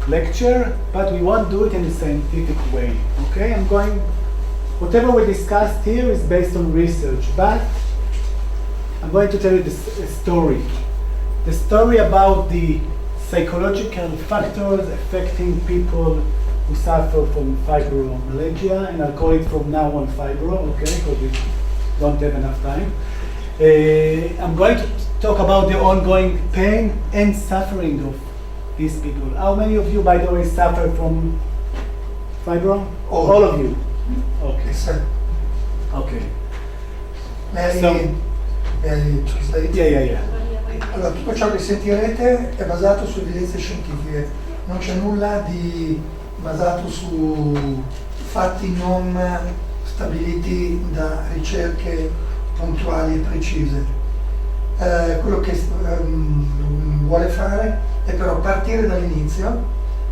lecture, but we won't do it in a scientific way. Okay, whatever we discussed here is based on research, but I'm going to tell you a story. The story about the psychological factors affecting people who suffer from fibromyalgia, and I'll call it from now on fibro, okay, because we don't have enough time. I'm going to talk about the ongoing pain and suffering of these people. How many of you, by the way, suffer from fibro? All of you. Okay. Okay. Yeah. Allora, tutto ciò che sentirete è basato su evidenze scientifiche, non c'è nulla di basato su fatti non stabiliti da ricerche puntuali e precise. Quello che vuole fare è però partire dall'inizio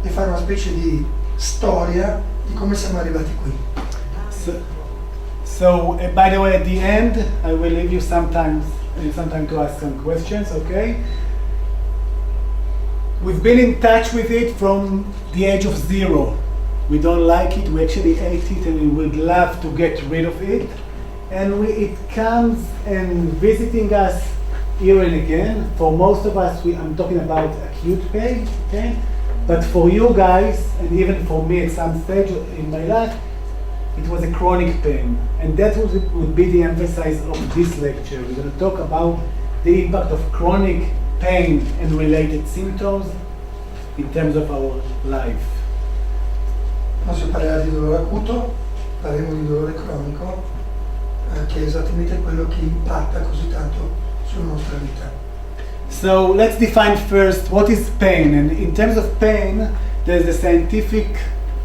e fare una specie di storia di come siamo arrivati qui. So by the way, at the end, I will leave you some time to ask some questions, okay? We've been in touch with it from the age of 0. We don't like it, we actually hate it, and we would love to get rid of it. And it comes and visiting us here and again. For most of us, I'm talking about acute pain, okay? But for you guys, and even for me at some stage in my life, it was a chronic pain. And that would be the emphasis of this lecture. We're going to talk about the impact of chronic pain and related symptoms in terms of our life. Non si parlerà di dolore acuto, parleremo di dolore cronico, che è esattamente quello che impatta così tanto sulla nostra vita. So let's define first what is pain. And in terms of pain, there's the scientific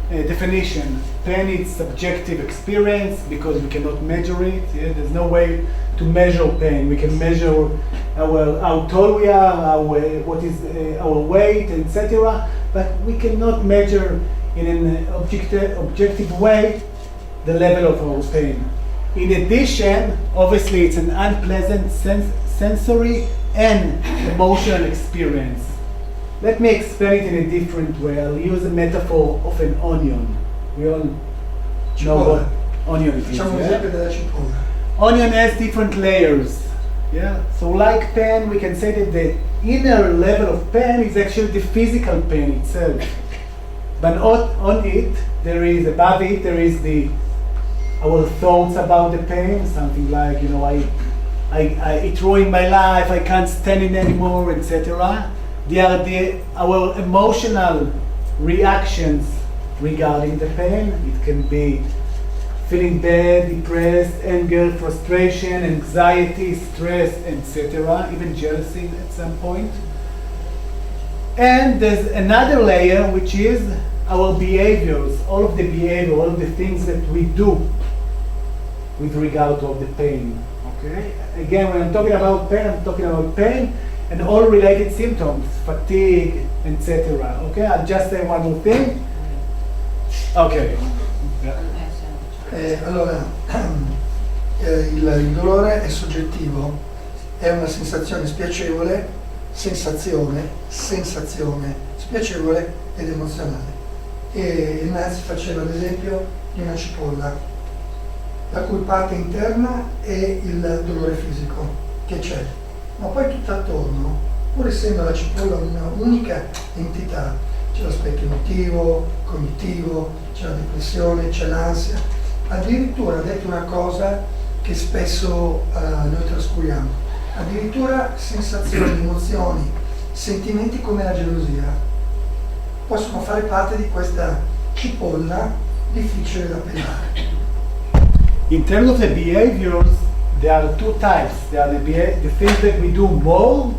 definition. Pain is subjective experience because we cannot measure it. Yeah? There's no way to measure pain. We can measure how tall we are, what is our weight, etc. But we cannot measure in an objective way the level of our pain. In addition, obviously it's an unpleasant sensory and emotional experience. Let me explain it in a different way. I'll use a metaphor of an onion. We all know what onion is. Facciamo un esempio della cipolla. Onion has different layers. Yeah. So like pain, we can say that the inner level of pain is actually the physical pain itself. But on it, above it, there is our thoughts about the pain, something like, it ruined my life, I can't stand it anymore, etc. They are our emotional reactions regarding the pain. It can be feeling bad, depressed, anger, frustration, anxiety, stress, etc. Even jealousy at some point. And there's another layer, which is our behaviors, all of the things that we do with regard to the pain. Okay? Again, when I'm talking about pain, and all related symptoms, fatigue, etc. Okay, I'll just say one more thing. Okay. Allora, il dolore è soggettivo, è una sensazione spiacevole, sensazione spiacevole ed emozionale. E Naz faceva l'esempio di una cipolla, la cui parte interna è il dolore fisico che c'è, ma poi tutto attorno, pur essendo la cipolla una unica entità, c'è l'aspetto emotivo, cognitivo, c'è la depressione, c'è l'ansia. Addirittura ha detto una cosa che spesso noi trascuriamo, addirittura sensazioni, emozioni, sentimenti come la gelosia possono fare parte di questa cipolla difficile da pelare. In terms of the behaviors, there are two types. There are the things that we do more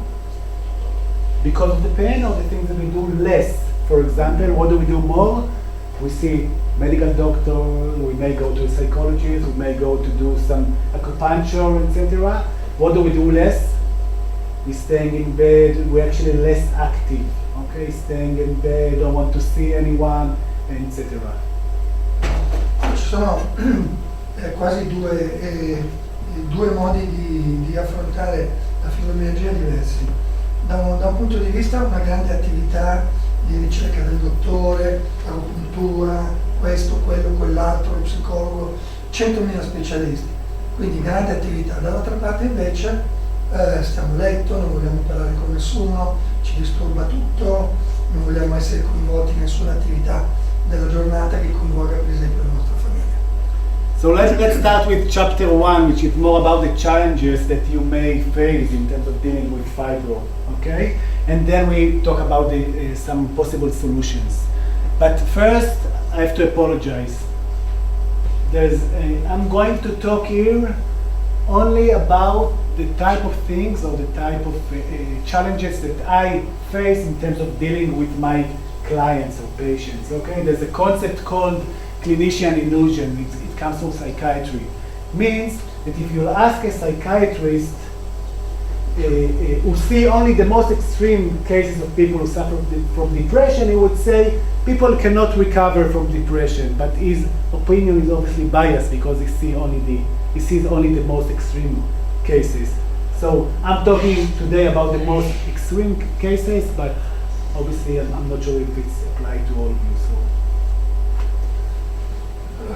because of the pain, or the things that we do less. For example, what do we do more? We see medical doctor, we may go to a psychologist, we may go to do some acupuncture, etc. What do we do less? We're staying in bed, we're actually less active. Okay, staying in bed, don't want to see anyone, etc. Ci sono quasi due modi di affrontare la fibromialgia diversi. Da un punto di vista una grande attività di ricerca del dottore, 100.000 specialisti, quindi grande attività. Dall'altra parte invece stiamo a letto, non vogliamo parlare con nessuno, ci disturba tutto, non vogliamo essere coinvolti in nessuna attività della giornata che coinvolga per esempio la nostra famiglia. So let's start with chapter 1, which is more about the challenges that you may face in terms of dealing with fibro, okay? And then we talk about some possible solutions. But first, I have to apologize. I'm going to talk here only about the type of things or the type of challenges that I face in terms of dealing with my clients or patients, okay? There's a concept called clinician illusion. It comes from psychiatry. Means that if you ask a psychiatrist who see only the most extreme cases of people who suffer from depression, he would say people cannot recover from depression, but his opinion is obviously biased because he sees only the most extreme cases. So I'm talking today about the most extreme cases, but obviously I'm not sure if it's applied to all of you. So.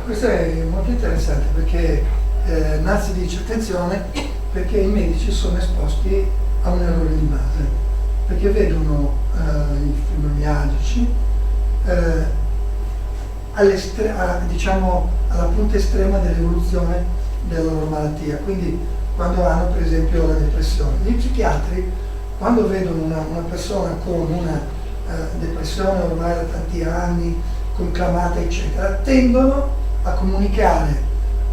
Questo è molto interessante perché Nazi dice attenzione perché i medici sono esposti a un errore di base, perché vedono i fibromialgici diciamo alla punta estrema dell'evoluzione della loro malattia, quindi quando hanno per esempio la depressione. Gli psichiatri quando vedono una persona con una depressione ormai da tanti anni, conclamata eccetera, tendono a comunicare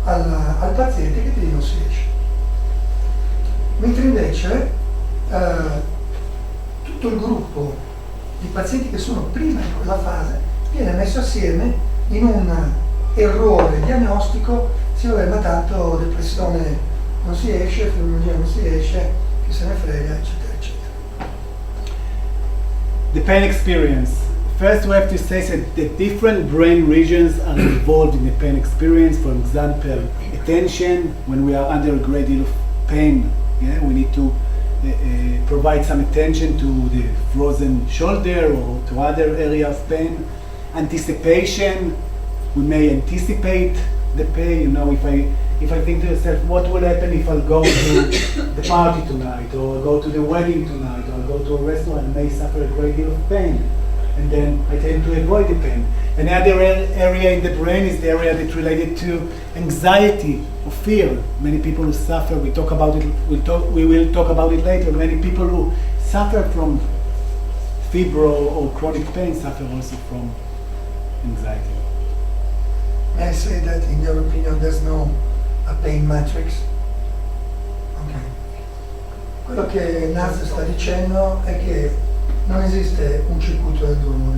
al paziente che di non si esce. Mentre invece tutto il gruppo di pazienti che sono prima in quella fase viene messo assieme in un errore diagnostico, sì vabbè ma tanto depressione non si esce, fibromialgia non si esce, chi se ne frega eccetera eccetera. The pain experience. First, we have to say that the different brain regions are involved in the pain experience. For example, attention, when we are under a great deal of pain, we need to provide some attention to the frozen shoulder or to other area of pain. Anticipation, we may anticipate the pain. If I think to myself, what will happen if I'll go to the party tonight, or go to the wedding tonight, or go to a restaurant, and may suffer a great deal of pain. And then I tend to avoid the pain. Another area in the brain is the area that's related to anxiety or fear. Many people who suffer, we will talk about it later, many people who suffer from fibro or chronic pain suffer also from anxiety. May I say that in your opinion there's no a pain matrix? Ok. Quello che Naz sta dicendo è che non esiste un circuito del dolore,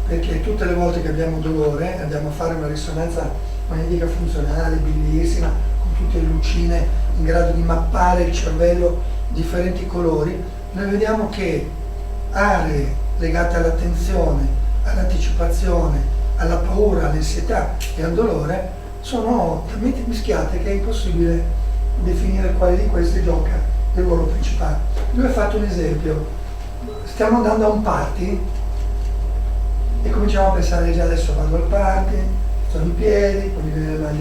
perché tutte le volte che abbiamo dolore andiamo a fare una risonanza magnetica funzionale bellissima con tutte le lucine in grado di mappare il cervello differenti colori, noi vediamo che aree legate all'attenzione, all'anticipazione, alla paura, all'ansietà e al dolore sono talmente mischiate che è impossibile definire quale di queste gioca il ruolo principale. Lui ha fatto un esempio. Stiamo andando a un party e cominciamo a pensare già adesso vado al party, sono in piedi, poi mi viene la mal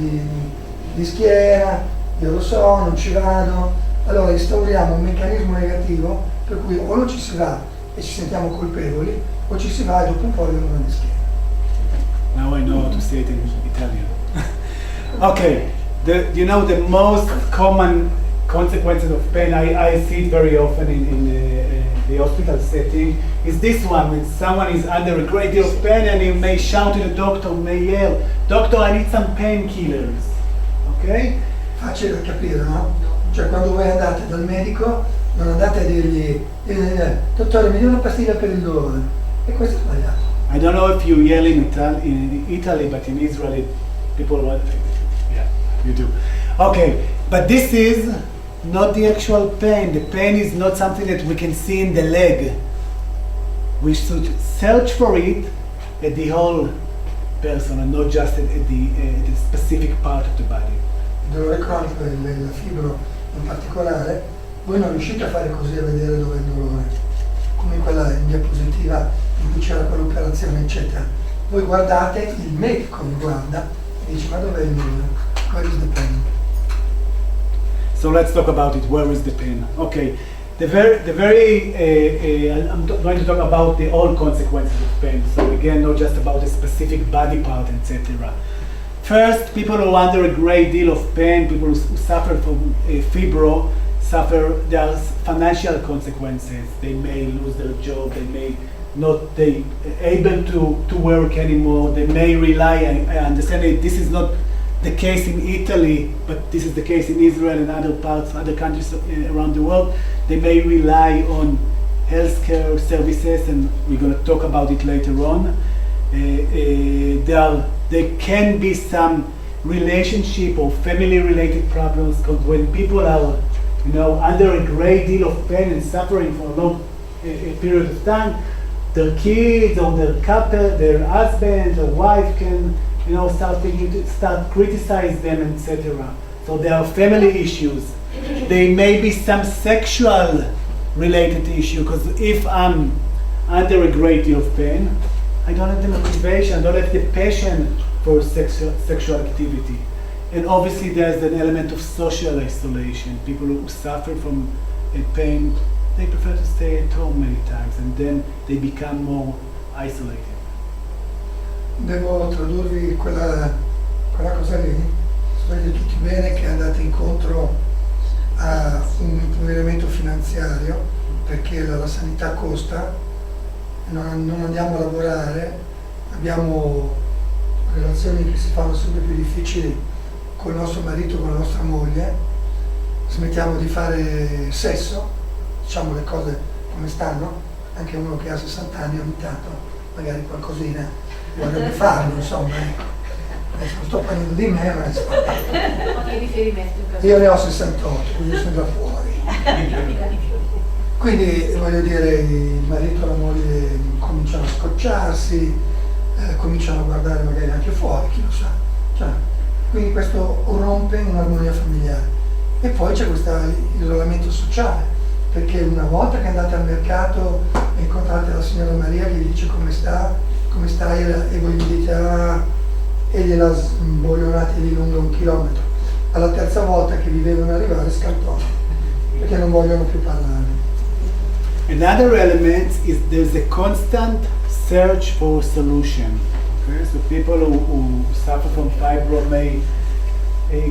di schiena, io lo so, non ci vado. Allora instauriamo un meccanismo negativo per cui o non ci si va e ci sentiamo colpevoli o ci si va e dopo un po' viene mal di schiena. Now I know how to say it in Italian. Okay, the most common consequences of pain, I see it very often in the hospital setting, is this one, when someone is under a great deal of pain and he may shout to the doctor, may yell, "Doctor, I need some painkillers." Okay? Facile da capire, no? Cioè quando voi andate dal medico non andate a dirgli dottore mi dia una pastiglia per il dolore, e questo è sbagliato. I don't know if you yell in Italy, but in Israel people want, yeah, you do. Okay, but this is not the actual pain. The pain is not something that we can see in the leg. We should search for it at the whole person and not just at the specific part of the body. Il dolore cronico e la fibro in particolare, voi non riuscite a fare così a vedere dove è il dolore, come in quella in diapositiva in cui c'era quell'operazione eccetera. Voi guardate, il medico vi guarda Dici, ma dov'è il nulla? Where is the pain? So let's talk about it. Where is the pain? Okay, I'm going to talk about the all consequences of pain. So again, not just about a specific body part, etc. First, people who are under a great deal of pain, people who suffer from fibro, there are financial consequences. They may lose their job, they may not be able to work anymore, they may rely, I understand that this is not the case in Italy, but this is the case in Israel and other countries around the world. They may rely on healthcare services, and we're going to talk about it later on. There can be some relationship or family-related problems, because when people are, under a great deal of pain and suffering for a long period of time, their kids or their couple, their husband or wife can start criticize them, etc. So there are family issues. There may be some sexual related issue, because if I'm under a great deal of pain, I don't have the motivation, I don't have the passion for sexual activity. And obviously there's an element of social isolation. People who suffer from pain, they prefer to stay at home many times, and then they become more isolated. Devo tradurvi quella cosa lì. Sapete tutti bene che andate incontro a un impoverimento finanziario, perché la sanità costa, non andiamo a lavorare, abbiamo relazioni che si fanno sempre più difficili con il nostro marito, con la nostra moglie, smettiamo di fare sesso, diciamo le cose come stanno, anche uno che ha 60 anni ogni tanto magari qualcosina vorrebbe farlo, insomma. Adesso sto parlando di me, ma insomma. Che riferimento? Io ne ho 68, quindi sono da fuori. Quindi voglio dire, il marito e la moglie cominciano a scocciarsi, cominciano a guardare magari anche fuori, chi lo sa. Quindi questo rompe un'armonia familiare. E poi c'è questo isolamento sociale, perché una volta che andate al mercato e incontrate la signora Maria che vi dice come stai, e voi gli dite e gliela sboglionate di lungo 1 chilometro. Alla terza volta che vi vedono arrivare scartone, perché non vogliono più parlare. Another element is there's a constant search for a solution. Okay? So people who suffer from fibro may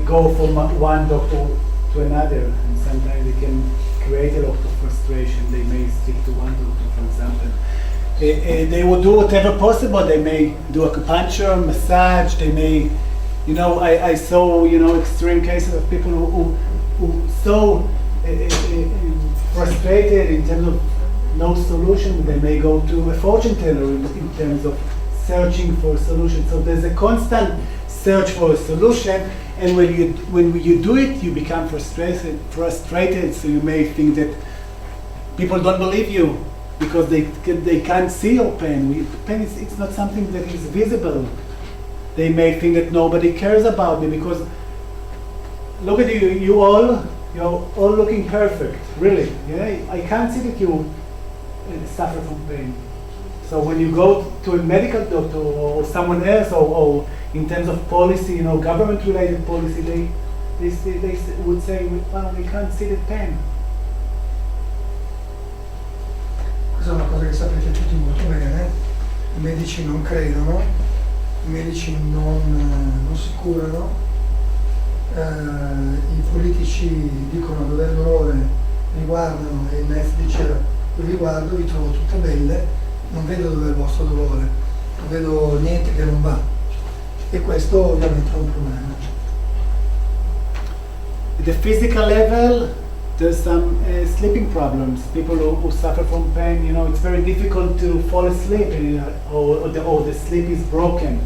go from one doctor to another, and sometimes they can create a lot of frustration. They may stick to one doctor, for example. They will do whatever possible. They may do acupuncture, massage. They may, I saw, extreme cases of people who so frustrated in terms of no solution. They may go to a fortune teller in terms of searching for a solution. So there's a constant search for a solution, and when you do it, you become frustrated. So you may think that people don't believe you because they can't see your pain. Pain it's not something that is visible. They may think that nobody cares about me because look at you, you're all looking perfect, really. Yeah, I can't see that you suffer from pain. So when you go to a medical doctor or someone else, or in terms of policy, government-related policy, they would say, well, we can't see the pain. Questa è una cosa che sapete tutti molto bene. I medici non credono, i medici non si curano, i politici dicono dov'è il dolore, mi guardano e il MEF dice io vi guardo, vi trovo tutte belle, non vedo dov'è il vostro dolore, non vedo niente che non va. E questo ovviamente è un problema. At the physical level, there's some sleeping problems. People who suffer from pain, it's very difficult to fall asleep, or the sleep is broken.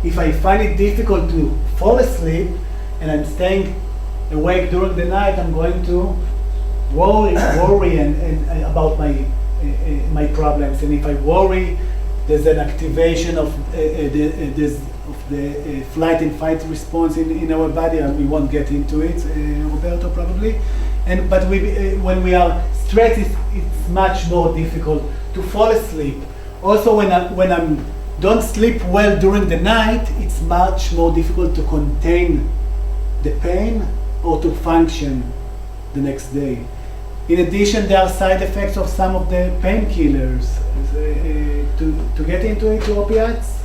If I find it difficult to fall asleep and I'm staying awake during the night, I'm going to worry and about my problems. And if I worry, there's an activation of the flight and fight response in our body, and we won't get into it, Roberto probably. But when we are stressed, it's much more difficult to fall asleep. Also, when I'm don't sleep well during the night, it's much more difficult to contain the pain or to function the next day. In addition, there are side effects of some of the painkillers. To get into it, opiates,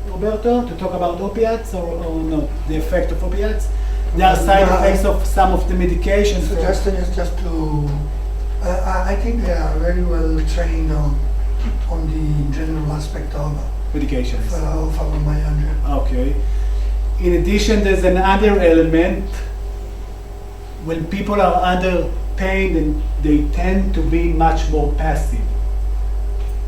Roberto, to talk about opiates or not, the effect of opiates. There are side effects of some of the medications. Suggestion is just to, I think they are very well trained on the general aspect of Medications. fibromyalgia. Okay. In addition, there's another element. When people are under pain, then they tend to be much more passive.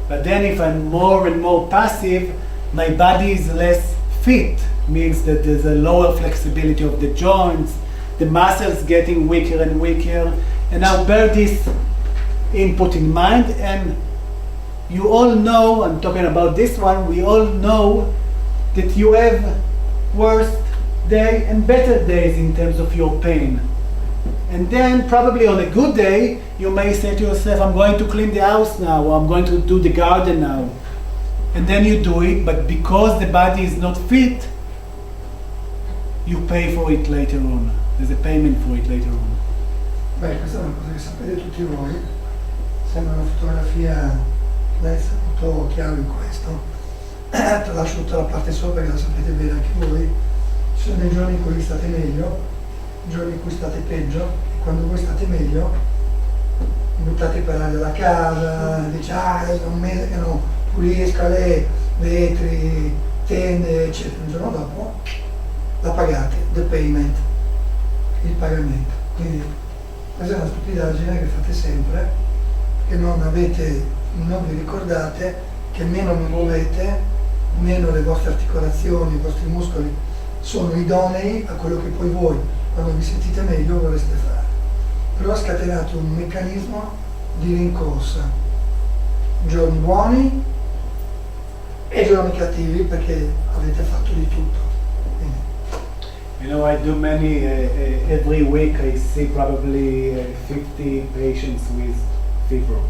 But then if I'm more and more passive, my body is less fit, means that there's a lower flexibility of the joints, the muscles getting weaker and weaker. And now bear this input in mind, and you all know, I'm talking about this one, we all know that you have worse day and better days in terms of your pain. And then probably on a good day, you may say to yourself, I'm going to clean the house now, or I'm going to do the garden now. And then you do it, but because the body is not fit, you pay for it later on. There's a payment for it later on. Beh, questa è una cosa che sapete tutti voi, sembra una fotografia, lei è molto chiaro in questo. Lascio tutta la parte sopra che la sapete bene anche voi. Ci sono dei giorni in cui state meglio, giorni in cui state peggio, e quando voi state meglio buttate per aria la casa, dice è un mese che non pulisco le vetri, tende, eccetera. Il giorno dopo la pagate, the payment, il pagamento. Quindi questa è una stupidaggine che fate sempre, che non vi ricordate che meno vi muovete, meno le vostre articolazioni, i vostri muscoli sono idonei a quello che poi voi, quando vi sentite meglio, vorreste fare. Però ha scatenato un meccanismo di rincorsa, giorni buoni e giorni cattivi perché avete fatto di tutto. Quindi. You know, I do many, every week I see probably 50 patients with fibro.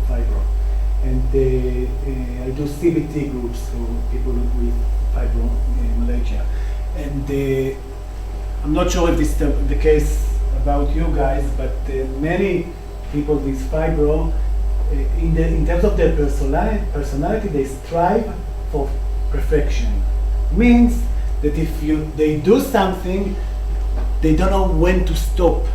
And I do CBT groups for people with fibromyalgia. And I'm not sure if this is the case about you guys, but many people with fibro, in terms of their personality, they strive for perfection. Means that if they do something, they don't know when to stop,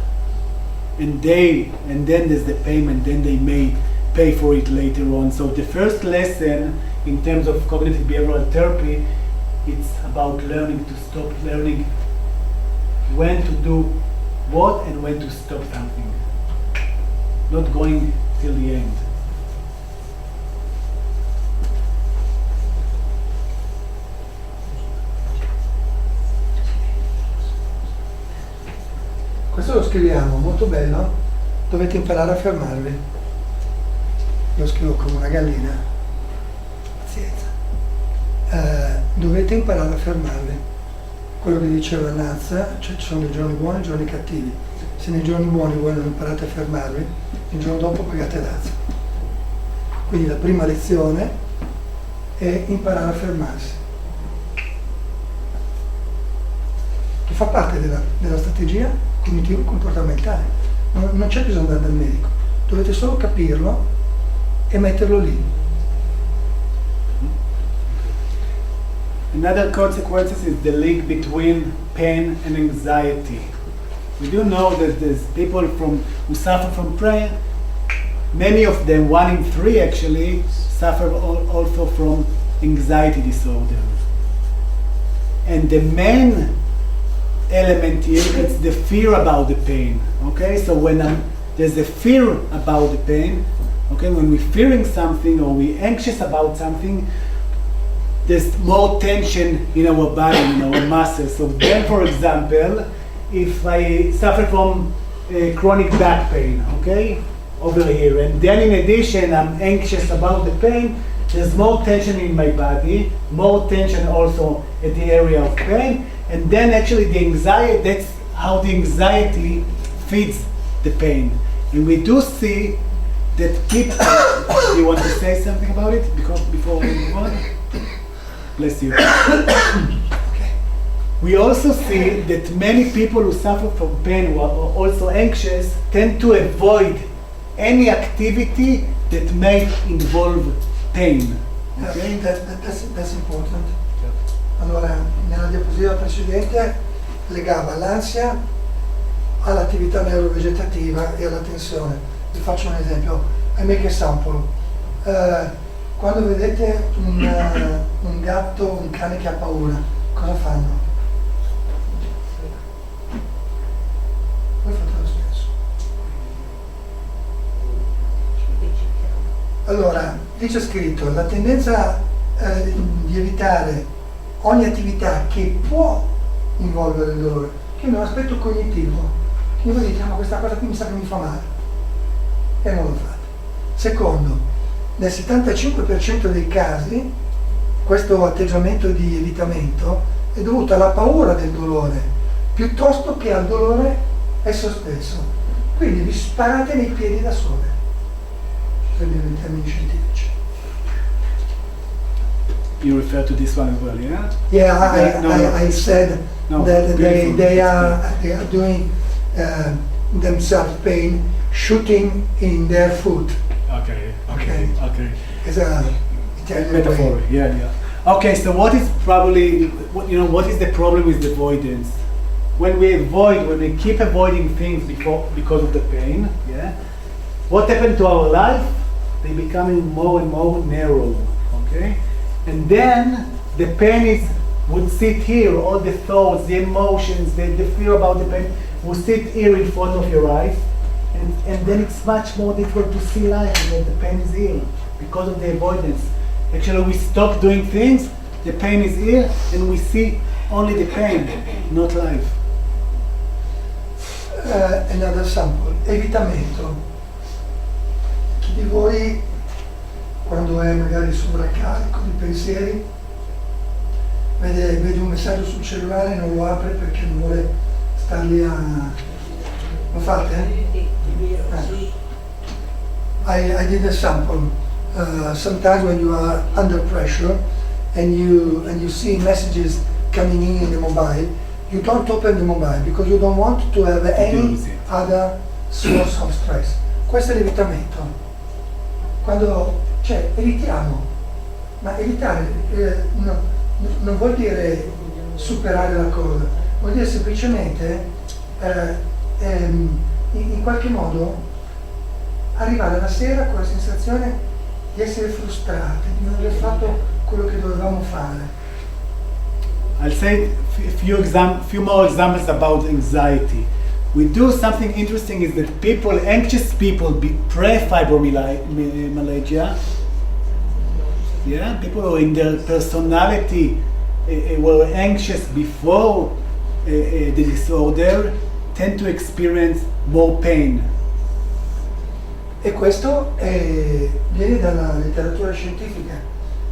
and then there's the payment. Then they may pay for it later on. So the first lesson in terms of cognitive behavioral therapy, it's about learning to stop, learning when to do what and when to stop something, not going till the end. Questo lo scriviamo, molto bello, dovete imparare a fermarvi. Lo scrivo come una gallina, pazienza. Dovete imparare a fermarvi. Quello che diceva Nazza, cioè ci sono dei giorni buoni e giorni cattivi. Se nei giorni buoni voi non imparate a fermarvi, il giorno dopo pagate Nazza. Quindi la prima lezione è imparare a fermarsi. Che fa parte della strategia cognitivo-comportamentale. Non c'è bisogno di andare dal medico, dovete solo capirlo e metterlo lì. Another consequence is the link between pain and anxiety. We do know that there's people who suffer from pain. Many of them, 1 in 3 actually, suffer also from anxiety disorder. And the main element here is the fear about the pain. Okay, so when there's a fear about the pain, okay, when we're fearing something or we're anxious about something, there's more tension in our body, in our muscles. So then, for example, if I suffer from chronic back pain, okay, over here, and then in addition I'm anxious about the pain, there's more tension in my body, more tension also at the area of pain, and then actually the anxiety, that's how the anxiety feeds the pain. And we do see that people, do you want to say something about it before we move on? Bless you. Okay. We also see that many people who suffer from pain, who are also anxious, tend to avoid any activity that may involve pain. Okay? That's important. Allora, nella diapositiva precedente legava l'ansia all'attività neurovegetativa e alla tensione. Vi faccio un esempio. I make a sample. Quando vedete un gatto, un cane che ha paura, cosa fanno? Voi fate lo stesso. Allora, lì c'è scritto la tendenza di evitare ogni attività che può involvere il dolore, che è un aspetto cognitivo. Che voi dite, ma questa cosa qui mi sa che mi fa male. E non lo fate. Secondo, nel 75% dei casi questo atteggiamento di evitamento è dovuto alla paura del dolore, piuttosto che al dolore esso stesso. Quindi vi sparate nei piedi da sole, per dire in termini scientifici. You refer to this one as well, yeah? Yeah, I said No, that beautiful. they are doing themselves pain, shooting in their foot. Okay. It's a Italian Metaphor, way. yeah. Okay, so what is the problem with avoidance? When we keep avoiding things because of the pain, yeah, what happened to our life? They becoming more and more narrow, okay? And then the pain would sit here, all the thoughts, the emotions, the fear about the pain will sit here in front of your eyes, and then it's much more difficult to see life when the pain is here because of the avoidance. Actually, we stop doing things, the pain is here, and we see only the pain, not life. Another sample, evitamento. Chi di voi, quando è magari sovraccarico di pensieri, vede un messaggio sul cellulare e non lo apre perché non vuole star lì a... Lo fate? I did a sample. Sometimes when you are under pressure and you see messages coming in the mobile, you don't open the mobile because you don't want to have any other source of stress. Questo è l'evitamento. Quando, evitiamo, ma evitare non vuol dire superare la cosa, vuol dire semplicemente in qualche modo arrivare la sera con la sensazione di essere frustrati, di non aver fatto quello che dovevamo fare. I'll say a few more examples about anxiety. We do something interesting is that anxious people, pre-fibromyalgia, yeah, people who in their personality were anxious before the disorder tend to experience more pain. E questo viene dalla letteratura scientifica,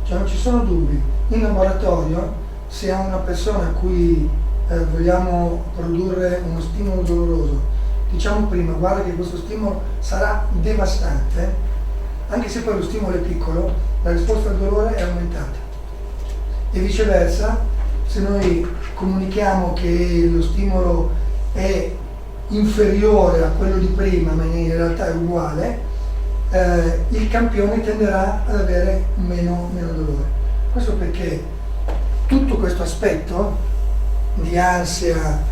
cioè non ci sono dubbi. In laboratorio, se a una persona a cui vogliamo produrre uno stimolo doloroso, diciamo prima, guarda che questo stimolo sarà devastante, anche se poi lo stimolo è piccolo, la risposta al dolore è aumentata. E viceversa, se noi comunichiamo che lo stimolo è inferiore a quello di prima, ma in realtà è uguale, il campione tenderà ad avere meno dolore. Questo perché tutto questo aspetto di ansia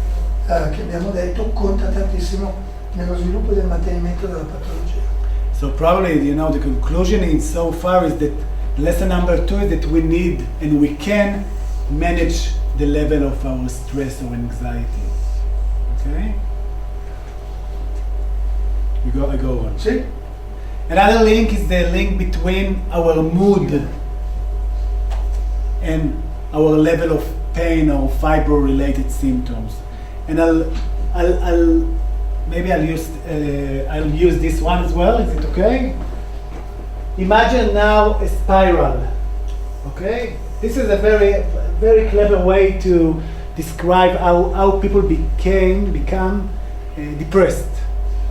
che abbiamo detto conta tantissimo nello sviluppo e del mantenimento della patologia. So probably, the conclusion in so far is that lesson number 2 is that we need and we can manage the level of our stress or anxiety. Okay? I go on. Sì? Another link is the link between our mood and our level of pain or fibro-related symptoms. And I'll use this one as well. Is it okay? Imagine now a spiral. Okay? This is a very, very clever way to describe how people become depressed.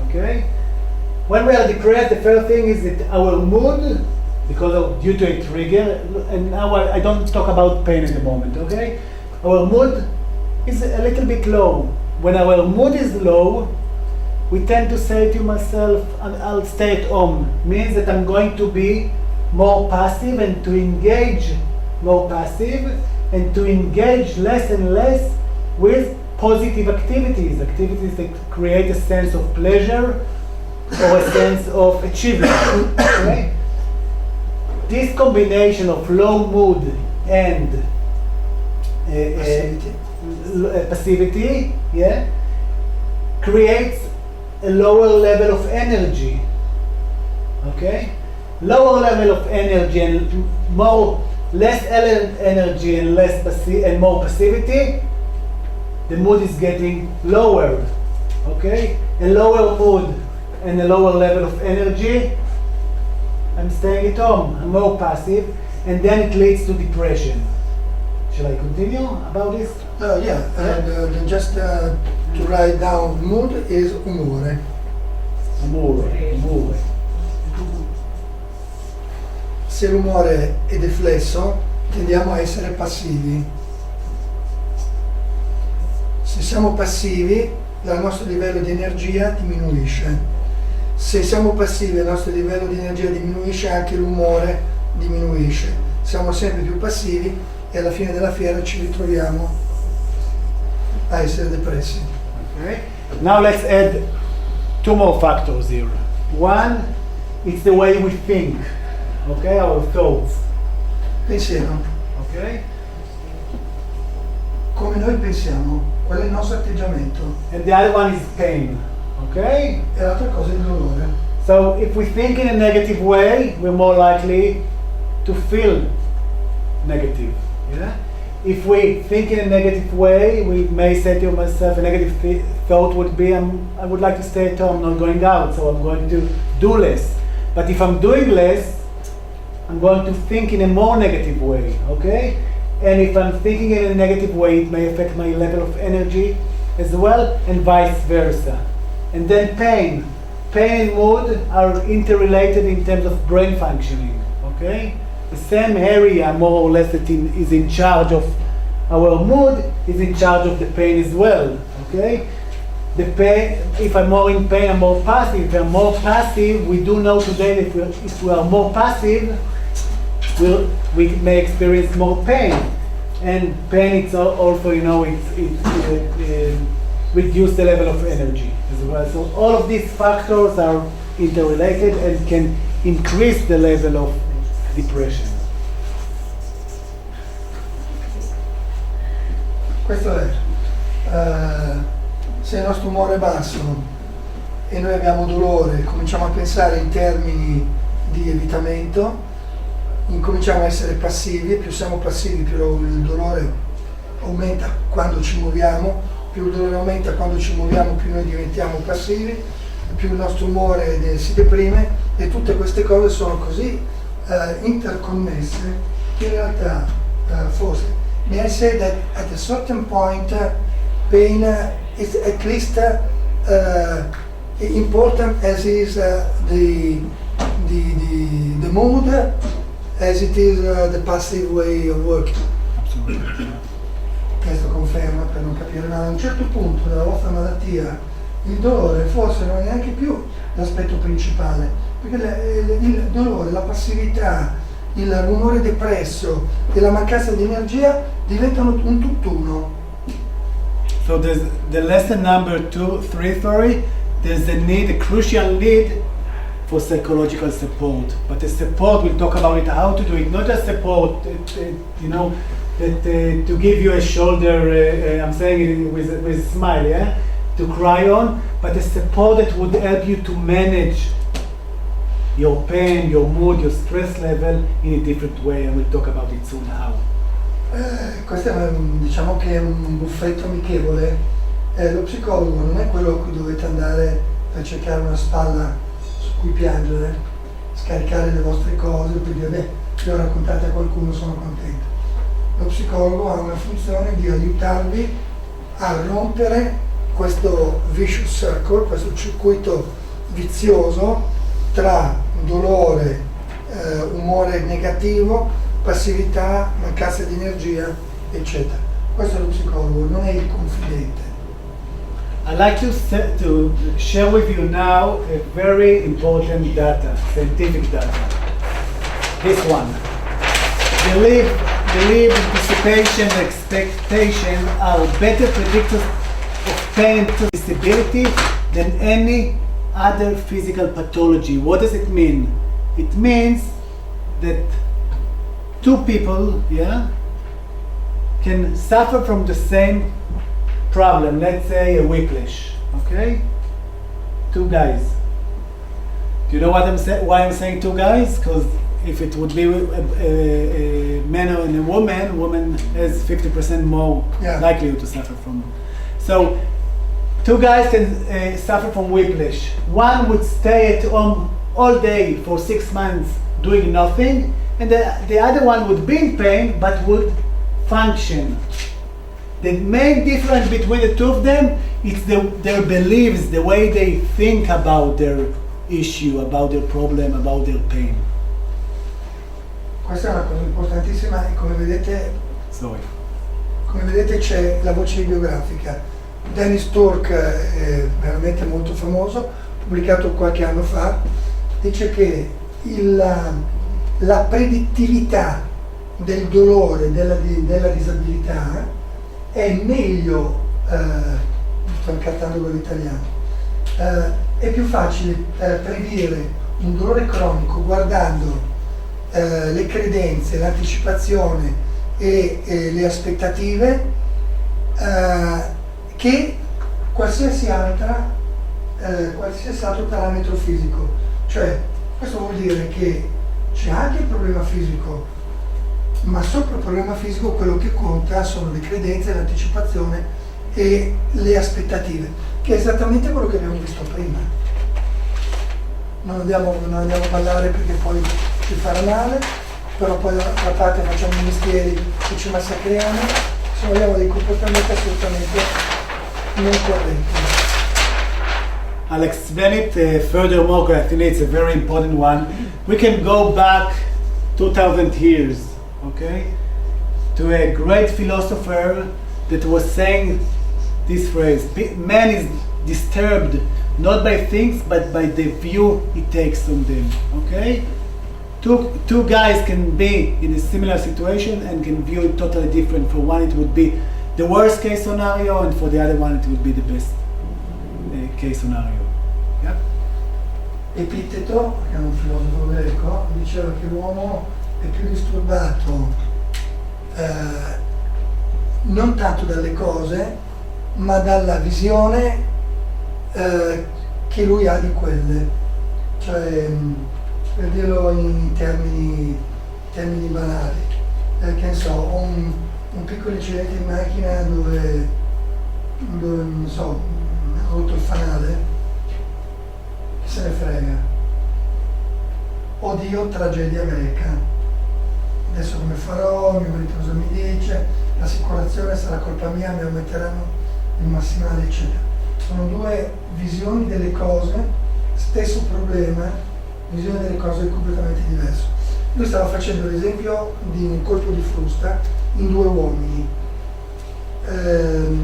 Okay? When we are depressed, the first thing is that our mood due to a trigger. And now I don't talk about pain at the moment, okay? Our mood is a little bit low. When our mood is low, we tend to say to myself, I'll stay at home. Means that I'm going to be more passive and to engage more passive and to engage less and less with positive activities that create a sense of pleasure or a sense of achievement. Okay? This combination of low mood and passivity, yeah, creates a lower level of energy. Okay, lower level of energy and less energy and more passivity. The mood is getting lower. Okay, a lower mood and a lower level of energy. I'm staying at home. I'm more passive, and then it leads to depression. Shall I continue about this? Just to write down, mood is umore. Umore. Se l'umore è deflesso, tendiamo a essere passivi. Se siamo passivi, il nostro livello di energia diminuisce. Se siamo passivi, il nostro livello di energia diminuisce, anche l'umore diminuisce. Siamo sempre più passivi e alla fine della fiera ci ritroviamo a essere depressi. Okay. Now let's add two more factors here. One, it's the way we think. Okay, our thoughts. Pensiero. Okay. Come noi pensiamo, quello è il nostro atteggiamento. And the other one is pain. Okay. E l'altra cosa è il dolore. So if we think in a negative way, we're more likely to feel negative. Yeah? If we think in a negative way, we may say to myself, a negative thought would be, I would like to stay at home, not going out, so I'm going to do less. But if I'm doing less, I'm going to think in a more negative way, okay? And if I'm thinking in a negative way, it may affect my level of energy as well, and vice versa. And then pain. Pain and mood are interrelated in terms of brain functioning, okay? The same area, more or less, that is in charge of our mood is in charge of the pain as well, okay? The pain, if I'm more in pain, I'm more passive. If I'm more passive, we do know today that if we are more passive, we may experience more pain. And pain, it's also, it reduce the level of energy as well. So all of these factors are interrelated and can increase the level of depression. Questo è, se il nostro umore è basso e noi abbiamo dolore, cominciamo a pensare in termini di evitamento, incominciamo a essere passivi, più siamo passivi più il dolore aumenta quando ci muoviamo, più il dolore aumenta quando ci muoviamo, più noi diventiamo passivi, più il nostro umore si deprime, e tutte queste cose sono così interconnesse che in realtà forse, may I say that at a certain point pain is at least important as is the mood, as it is the passive way of working. Questo conferma, per non capire, ma a un certo punto della vostra malattia il dolore forse non è neanche più l'aspetto principale, perché il dolore, la passività, il rumore depresso e la mancanza di energia diventano un tutt'uno. So there's the lesson number 3, there's a crucial need for psychological support. But the support, we'll talk about it, how to do it, not just support, to give you a shoulder, I'm saying it with a smile, yeah? To cry on, but a support that would help you to manage your pain, your mood, your stress level in a different way, and we'll talk about it soon how. Questo è diciamo che è un buffetto amichevole. Lo psicologo non è quello a cui dovete andare per cercare una spalla su cui piangere, scaricare le vostre cose, poi dire beh, le ho raccontate a qualcuno, sono contento. Lo psicologo ha una funzione di aiutarvi a rompere questo vicious circle, questo circuito vizioso tra dolore, umore negativo, passività, mancanza di energia, eccetera. Questo è lo psicologo, non è il confidente. I'd like to share with you now a very important data, scientific data. This one. Belief, anticipation, and expectation are better predictors of pain and disability than any other physical pathology. What does it mean? It means that two people, can suffer from the same problem. Let's say a whiplash, okay? Two guys. Do you know what why I'm saying two guys? Because if it would be a man and a woman has 50% more likelihood to suffer from. So, two guys can suffer from whiplash. One would stay at home all day for 6 months doing nothing, and the other one would be in pain but would function. The main difference between the two of them is their beliefs, the way they think about their issue, about their problem, about their pain. Questa è una cosa importantissima e come vedete c'è la voce biografica. Dennis Turk è veramente molto famoso, pubblicato qualche anno fa, dice che la predittività del dolore, della disabilità è meglio, sto incartando quello italiano, è più facile predire un dolore cronico guardando le credenze, l'anticipazione e le aspettative che qualsiasi altro parametro fisico. Cioè, questo vuol dire che c'è anche il problema fisico, ma sopra il problema fisico quello che conta sono le credenze, l'anticipazione e le aspettative, che è esattamente quello che abbiamo visto prima. Non andiamo a ballare perché poi ci farà male, però poi dall'altra parte facciamo i mestieri che ci massacriamo, se vogliamo dei comportamenti assolutamente non corretti. I'll explain it furthermore because I think it's a very important one. We can go back 2000 years, okay, to a great philosopher that was saying this phrase: man is disturbed not by things but by the view he takes on them, okay? Two guys can be in a similar situation and can view it totally different. For one it would be the worst case scenario, and for the other one it would be the best case scenario. Yeah? Epitteto, che è un filosofo greco, diceva che l'uomo è più disturbato non tanto dalle cose, ma dalla visione che lui ha di quelle. Cioè, per dirlo in termini banali, che ne so, ho un piccolo incidente in macchina dove non so, ho rotto il fanale, chi se ne frega. Oddio, tragedia greca. Adesso come farò? Mio marito cosa mi dice? L'assicurazione sarà colpa mia, mi aumenteranno il massimale, eccetera. Sono due visioni delle cose, stesso problema, visione delle cose completamente diverse. Lui stava facendo l'esempio di un colpo di frusta in due uomini.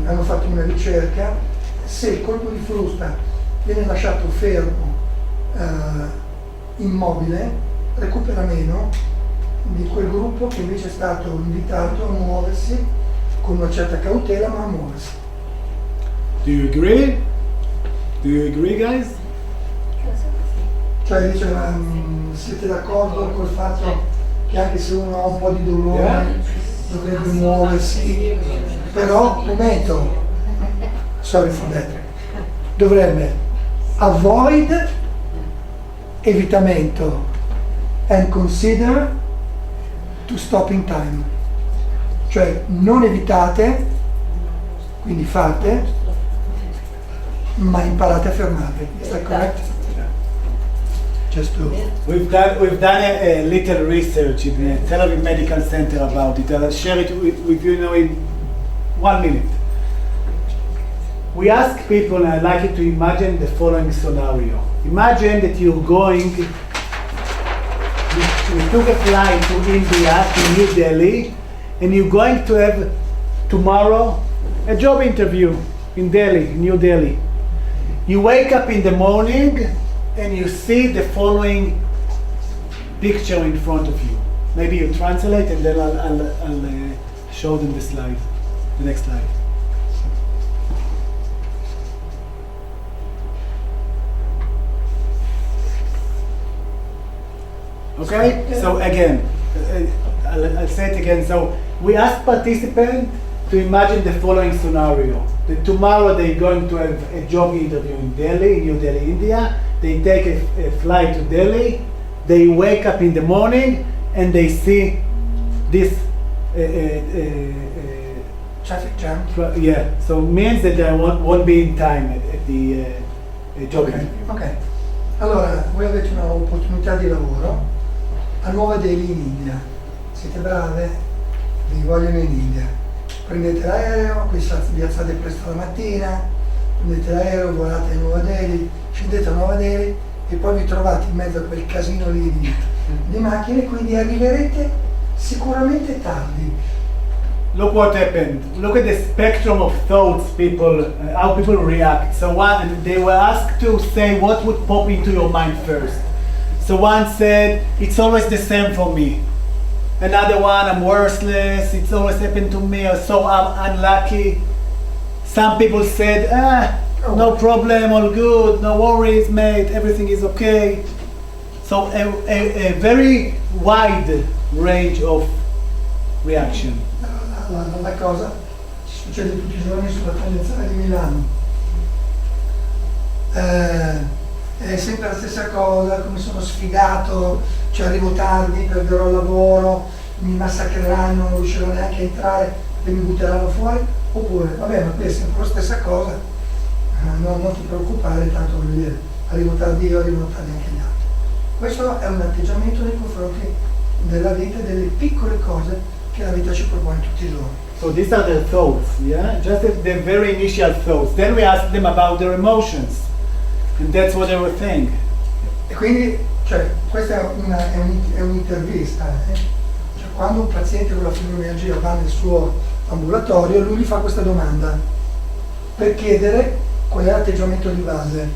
Hanno fatto una ricerca: se il colpo di frusta viene lasciato fermo, immobile, recupera meno di quel gruppo che invece è stato invitato a muoversi con una certa cautela, ma a muoversi. Do you agree? Do you agree, guys? Cioè dice, siete d'accordo col fatto che anche se uno ha un po' di dolore dovrebbe muoversi, però, momento, sorry for that, dovrebbe avoid, evitamento, and consider to stop in time. Cioè non evitate, quindi fate, ma imparate a fermarvi. Is that correct? Just to... We've done a little research in the Tel Aviv Medical Center about it. I'll share it with you now in 1 minute. We ask people, and I'd like you to imagine the following scenario. Imagine that you're going we took a flight to India, to New Delhi, and you're going to have tomorrow a job interview in Delhi, New Delhi. You wake up in the morning and you see the following picture in front of you. Maybe you translate and then I'll show them the slide, the next slide. Okay, so again, I'll say it again. So we ask participants to imagine the following scenario. That tomorrow they're going to have a job interview in Delhi, New Delhi, India. They take a flight to Delhi. They wake up in the morning and they see this Traffic jam. yeah, so means that they won't be in time at the job interview. Ok. Allora, voi avete un'opportunità di lavoro a Nuova Delhi in India. Siete brave? Vi vogliono in India. Prendete l'aereo, vi alzate presto la mattina, prendete l'aereo, volate a Nuova Delhi, scendete a Nuova Delhi e poi vi trovate in mezzo a quel casino lì di macchine, quindi arriverete sicuramente tardi. Look what happened. Look at the spectrum of thoughts people, how people react. So one, they were asked to say what would pop into your mind first. So one said, it's always the same for me. Another one, I'm worthless, it's always happened to me, or so I'm unlucky. Some people said, no problem, all good, no worries, mate, everything is okay. So a very wide range of reaction. La cosa ci succede tutti i giorni sulla tangenziale di Milano. È sempre la stessa cosa, come sono sfigato, cioè arrivo tardi, perderò il lavoro, mi massacreranno, non riuscirò neanche a entrare e mi butteranno fuori, oppure vabbè, ma qui è sempre la stessa cosa, non ti preoccupare, tanto voglio dire, arrivo tardi io, arrivano tardi anche gli altri. Questo è un atteggiamento nei confronti della vita e delle piccole cose che la vita ci propone tutti i giorni. So these are their thoughts, yeah? Just the very initial thoughts. Then we ask them about their emotions. And that's what they were saying. E quindi, cioè, questa è un'intervista. Cioè, quando un paziente con la fibromialgia va nel suo ambulatorio, lui gli fa questa domanda per chiedere qual è l'atteggiamento di base.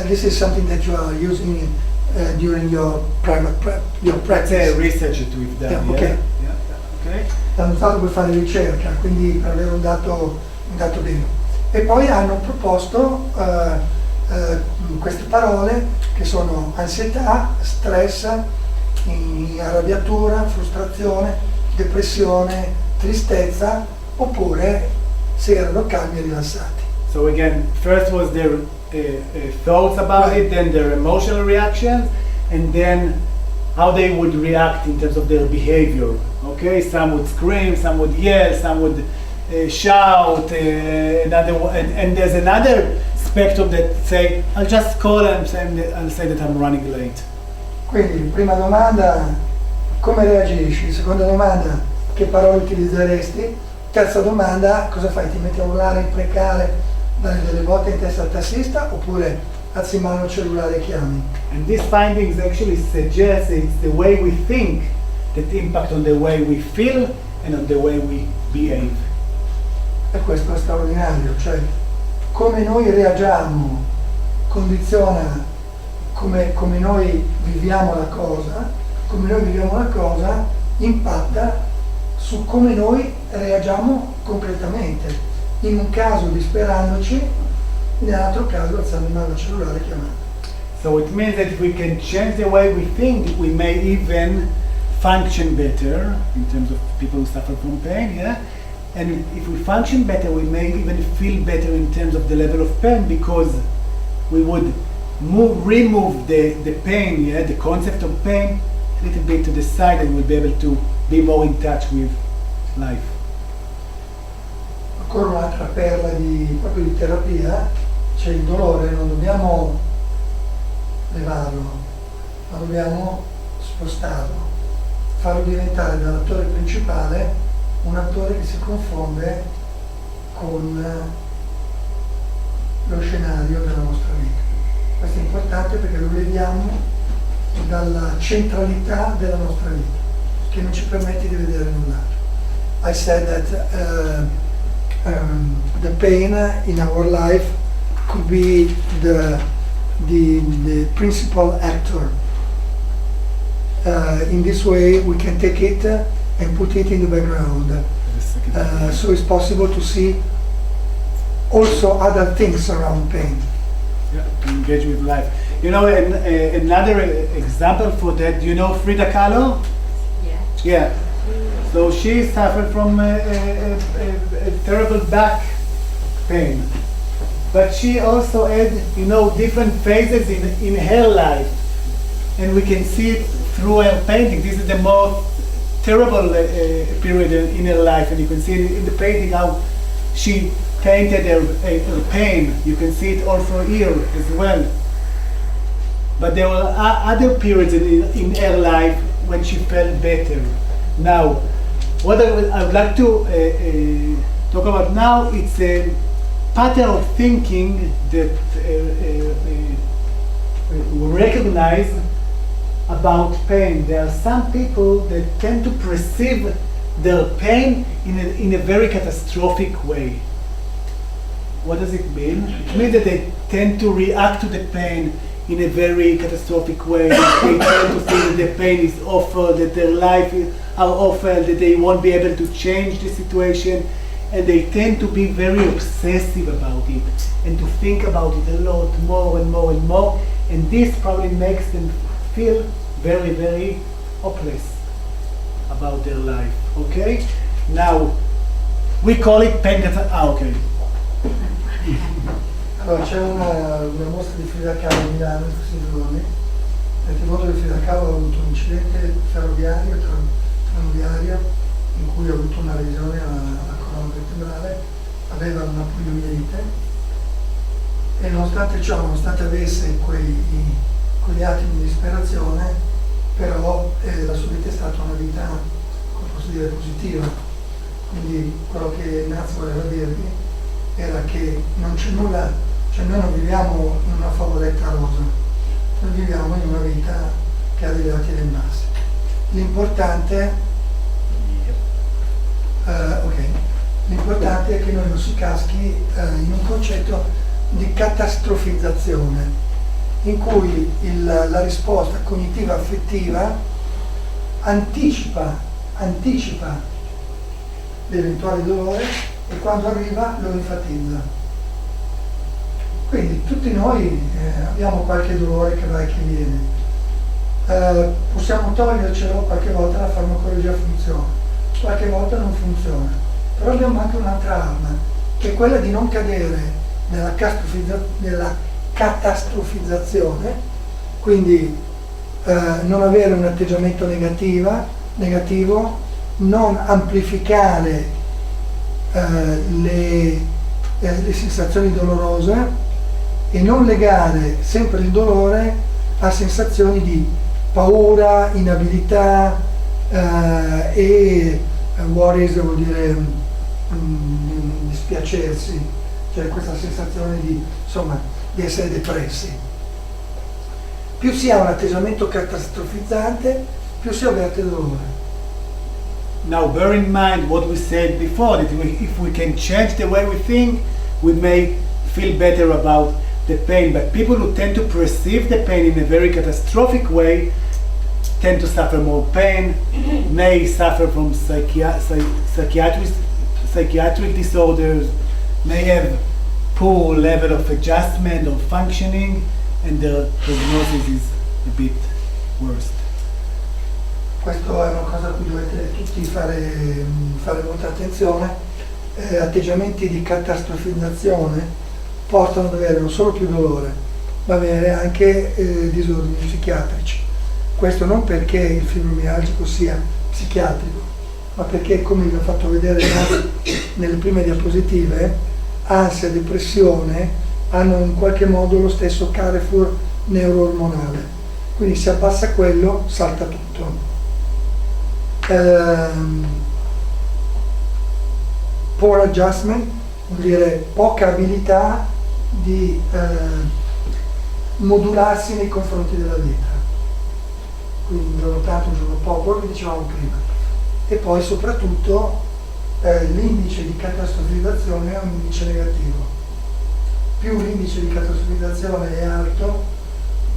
This is something that you are using during your your practice. Research that we've done. Yeah, okay. Okay. L'hanno usato per fare ricerca, quindi per avere un dato vero. E poi hanno proposto queste parole che sono ansietà, stress, arrabbiatura, frustrazione, depressione, tristezza, oppure se erano calmi e rilassati. So again, first was their thoughts about it, then their emotional reactions, and then how they would react in terms of their behavior. Okay, some would scream, some would yell, some would shout, and there's another spectrum that say, I'll just call and I'll say that I'm running late. Quindi, prima domanda, come reagisci? Seconda domanda, che parole utilizzeresti? Terza domanda, cosa fai? Ti metti a urlare, imprecare, dare delle botte in testa al tassista, oppure alzi in mano il cellulare e chiami? And these findings actually suggest it's the way we think that impact on the way we feel and on the way we behave. E questo è straordinario, cioè come noi reagiamo condiziona come noi viviamo la cosa, impatta su come noi reagiamo concretamente, in un caso disperandoci, nell'altro caso alzando in mano il cellulare e chiamando. So it means that if we can change the way we think, we may even function better in terms of people who suffer from pain, yeah? And if we function better, we may even feel better in terms of the level of pain, because we would remove the pain, yeah, the concept of pain, a little bit to the side, and we'll be able to be more in touch with life. Ancora un'altra perla proprio di terapia, c'è il dolore, non dobbiamo levarlo, ma dobbiamo spostarlo, farlo diventare dall'attore principale un attore che si confonde con lo scenario della nostra vita. Questo è importante perché lo leviamo e dalla centralità della nostra vita, che non ci permette di vedere null'altro. I said that the pain in our life could be the principal actor. In this way we can take it and put it in the background. So it's possible to see also other things around pain. Yeah, to engage with life. You know, another example for that, you know Frida Kahlo? Yeah. Yeah. So she suffered from a terrible back pain. But she also had, you know, different phases in her life. And we can see it through her painting. This is the most terrible period in her life. And you can see in the painting how she painted her pain. You can see it also here as well. But there were other periods in her life when she felt better. Now, what I would like to talk about now, it's a pattern of thinking that we recognize about pain. There are some people that tend to perceive their pain in a very catastrophic way. What does it mean? It means that they tend to react to the pain in a very catastrophic way. They tend to think that the pain is awful, that their life are awful, that they won't be able to change the situation, and they tend to be very obsessive about it and to think about it a lot more and more and more, and this probably makes them feel very, very hopeless about their life. Okay? Now, we call it pain okay. Allora, c'è una mostra di Frida Kahlo a Milano in questi giorni. Nel modo che Frida Kahlo ha avuto un incidente ferroviario, tranviario, in cui ha avuto una lesione alla colonna vertebrale, aveva una poliomielite e nonostante ciò, nonostante avesse quegli attimi di disperazione, però la sua vita è stata una vita, come posso dire, positiva. Quindi quello che Ignazio voleva dirvi era che non c'è nulla, cioè noi non viviamo in una favoletta rosa, noi viviamo in una vita che ha degli alti e dei bassi. L'importante l'importante è che noi non si caschi in un concetto di catastrofizzazione, in cui la risposta cognitiva affettiva anticipa l'eventuale dolore e quando arriva lo enfatizza. Quindi tutti noi abbiamo qualche dolore che va e che viene, possiamo togliercelo, qualche volta la farmacologia funziona, qualche volta non funziona, però abbiamo anche un'altra arma, che è quella di non cadere nella catastrofizzazione, quindi non avere un atteggiamento negativo, non amplificare le sensazioni dolorose e non legare sempre il dolore a sensazioni di paura, inabilità e worries vuol dire dispiacersi, cioè questa sensazione di essere depressi. Più si ha un atteggiamento catastrofizzante, più si avverte dolore. Now bear in mind what we said before, that if we can change the way we think, we may feel better about the pain. But people who tend to perceive the pain in a very catastrophic way tend to suffer more pain, may suffer from psychiatric disorders, may have poor level of adjustment or functioning, and their prognosis is a bit worse. Questo è una cosa a cui dovete tutti fare molta attenzione. Atteggiamenti di catastrofizzazione portano ad avere non solo più dolore, ma avere anche disordini psichiatrici. Questo non perché il fibromialgico sia psichiatrico, ma perché, come vi ho fatto vedere nelle prime diapositive, ansia e depressione hanno in qualche modo lo stesso carrefour neuroormonale. Quindi se abbassa quello, salta tutto. Poor adjustment vuol dire poca abilità di modularsi nei confronti della vita. quindi un giorno tanto, un giorno poco, quello che dicevamo prima. E poi soprattutto l'indice di catastrofizzazione è un indice negativo. Più l'indice di catastrofizzazione è alto,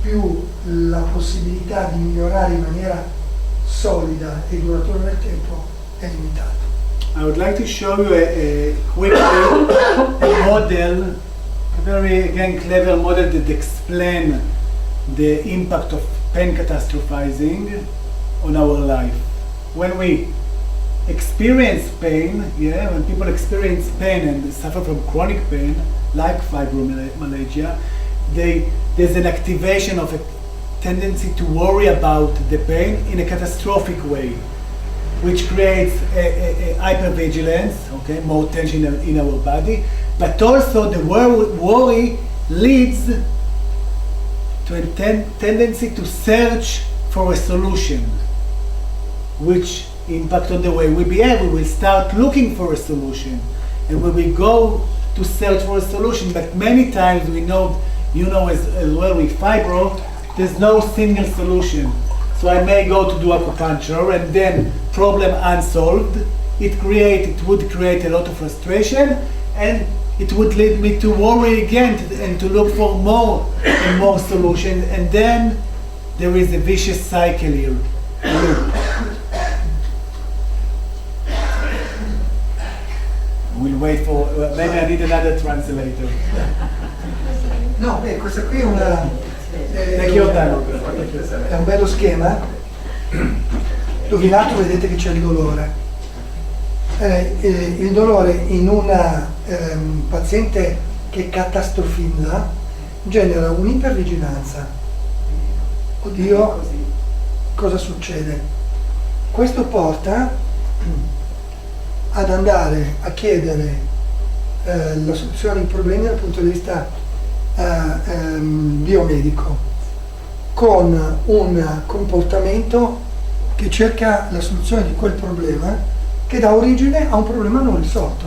più la possibilità di migliorare in maniera solida e duratura nel tempo è limitata. I would like to show you a quickly a model, a very again clever model that explain the impact of pain catastrophizing on our life. When we experience pain, when people experience pain and suffer from chronic pain, like fibromyalgia, there's an activation of a tendency to worry about the pain in a catastrophic way, which creates a hypervigilance, okay, more tension in our body, but also the worry leads to a tendency to search for a solution, which impact on the way we behave. We will start looking for a solution, and when we go to search for a solution, but many times we know, you know as well with fibro, there's no single solution. So I may go to do acupuncture and then problem unsolved. It would create a lot of frustration, and it would lead me to worry again and to look for more and more solutions, and then there is a vicious cycle here. We'll wait for, maybe I need another translator. No, questa qui è una... Take your time. È un bello schema dove in alto vedete che c'è il dolore. Il dolore in una paziente che catastrofizza genera un'ipervigilanza. Oddio, cosa succede? Questo porta ad andare a chiedere la soluzione ai problemi dal punto di vista biomedico, con un comportamento che cerca la soluzione di quel problema che dà origine a un problema non risolto,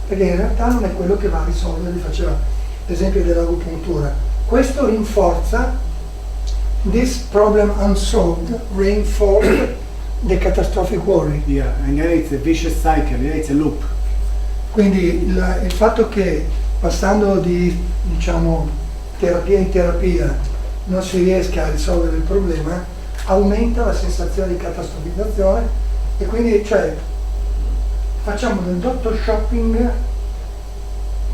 perché in realtà non è quello che va a risolvere. Faceva l'esempio dell'agopuntura. Questo rinforza, this problem unsolved reinforced the catastrophic worry. Yeah, and then it's a vicious cycle, it's a loop. Quindi il fatto che passando di, diciamo, terapia in terapia non si riesca a risolvere il problema aumenta la sensazione di catastrofizzazione, e quindi facciamo del dottor shopping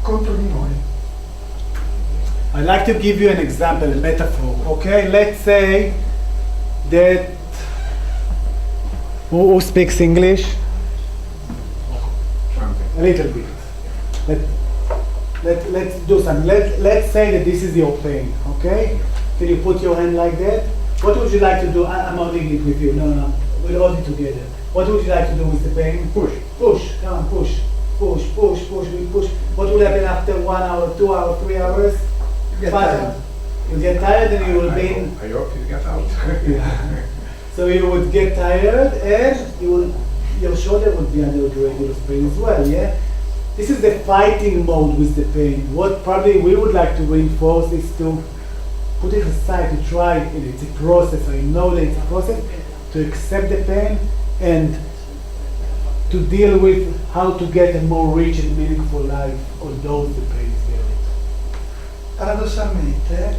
contro di noi. I'd like to give you an example, a metaphor. Okay, let's say that who speaks English? A little bit. Let's do something. Let's say that this is your pain. Okay? Can you put your hand like that? What would you like to do? I'm holding it with you. No. We'll hold it together. What would you like to do with the pain? Push. Come on, push. Push. We push. What will happen after 1 hour, 2 hours, 3 hours? You get tired. You get tired and you will be in. I hope you get out. Yeah. So you would get tired and your shoulder would be under the regular pain as well, yeah? This is the fighting mode with the pain. What probably we would like to reinforce is to put it aside, to try it. It's a process. I know that it's a process to accept the pain and to deal with how to get a more rich and meaningful life, although the pain is there. Paradossalmente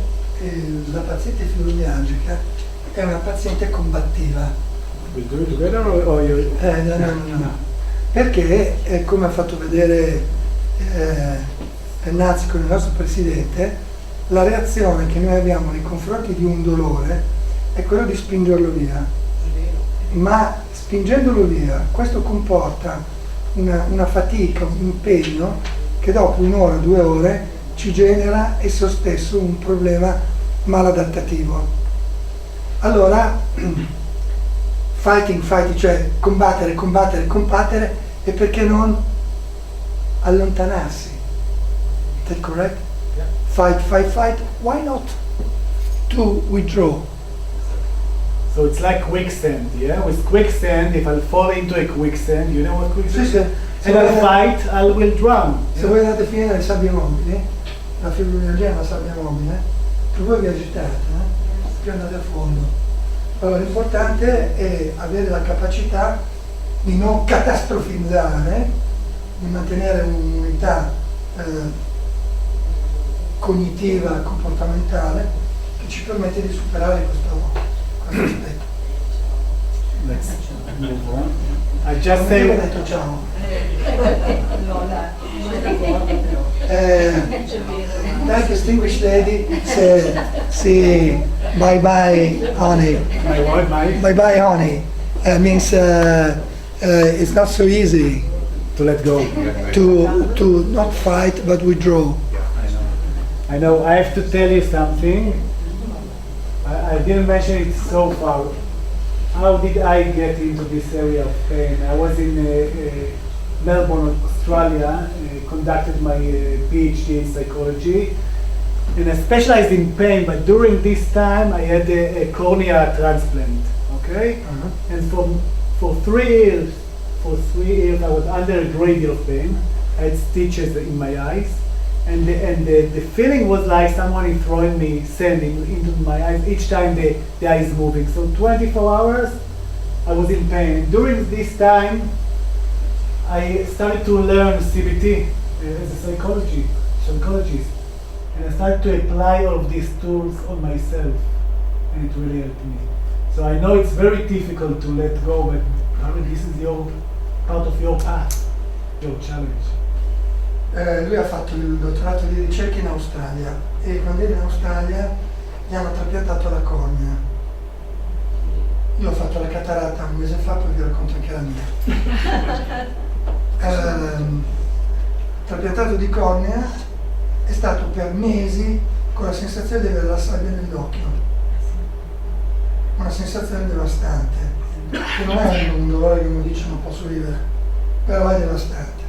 la paziente fibromialgica è una paziente combattiva. We'll do it together or you? No. Perché, come ha fatto vedere Nazzi con il nostro presidente, la reazione che noi abbiamo nei confronti di un dolore è quello di spingerlo via. Ma spingendolo via, questo comporta una fatica, un impegno che dopo 1 ora, 2 ore ci genera esso stesso un problema maladattativo. Allora, fighting, cioè combattere, e perché non allontanarsi? Is that correct? Yeah. Fight, why not to withdraw? So it's like quicksand, yeah? With quicksand, if I fall into a quicksand, you know what quicksand is? Sì. And I fight, I will drown. Se voi andate a finire nelle sabbie mobili, la fibromialgia è una sabbia mobile, se voi vi agitate, più andate a fondo. Allora, l'importante è avere la capacità di non catastrofizzare, di mantenere un'unità cognitiva, comportamentale, che ci permette di superare questo aspetto. Let's move on. I just Come say ho detto ciao. That distinguished lady said, "See, bye bye, honey. my word, my Bye bye, honey." Means it's not so easy to let go. to not fight but withdraw. I know. I have to tell you something. I didn't mention it so far. How did I get into this area of pain? I was in Melbourne, Australia, conducted my PhD in psychology, and I specialized in pain, but during this time I had a cornea transplant, okay? And for 3 years, I was under a great deal of pain. I had stitches in my eyes, and the feeling was like someone is throwing me sand into my eyes each time the eye is moving. So 24 hours I was in pain. And during this time I started to learn CBT as a psychologist, and I started to apply all of these tools on myself, and it really helped me. So I know it's very difficult to let go, but probably this is part of your path, your challenge. Lui ha fatto il dottorato di ricerca in Australia e quando era in Australia gli hanno trapiantato la cornea. Io ho fatto la cataratta un mese fa, poi vi racconto anche la mia. Trapiantato di cornea è stato per mesi con la sensazione di avere la sabbia nell'occhio. Una sensazione devastante, che non è un dolore che uno dice non posso vivere, però è devastante.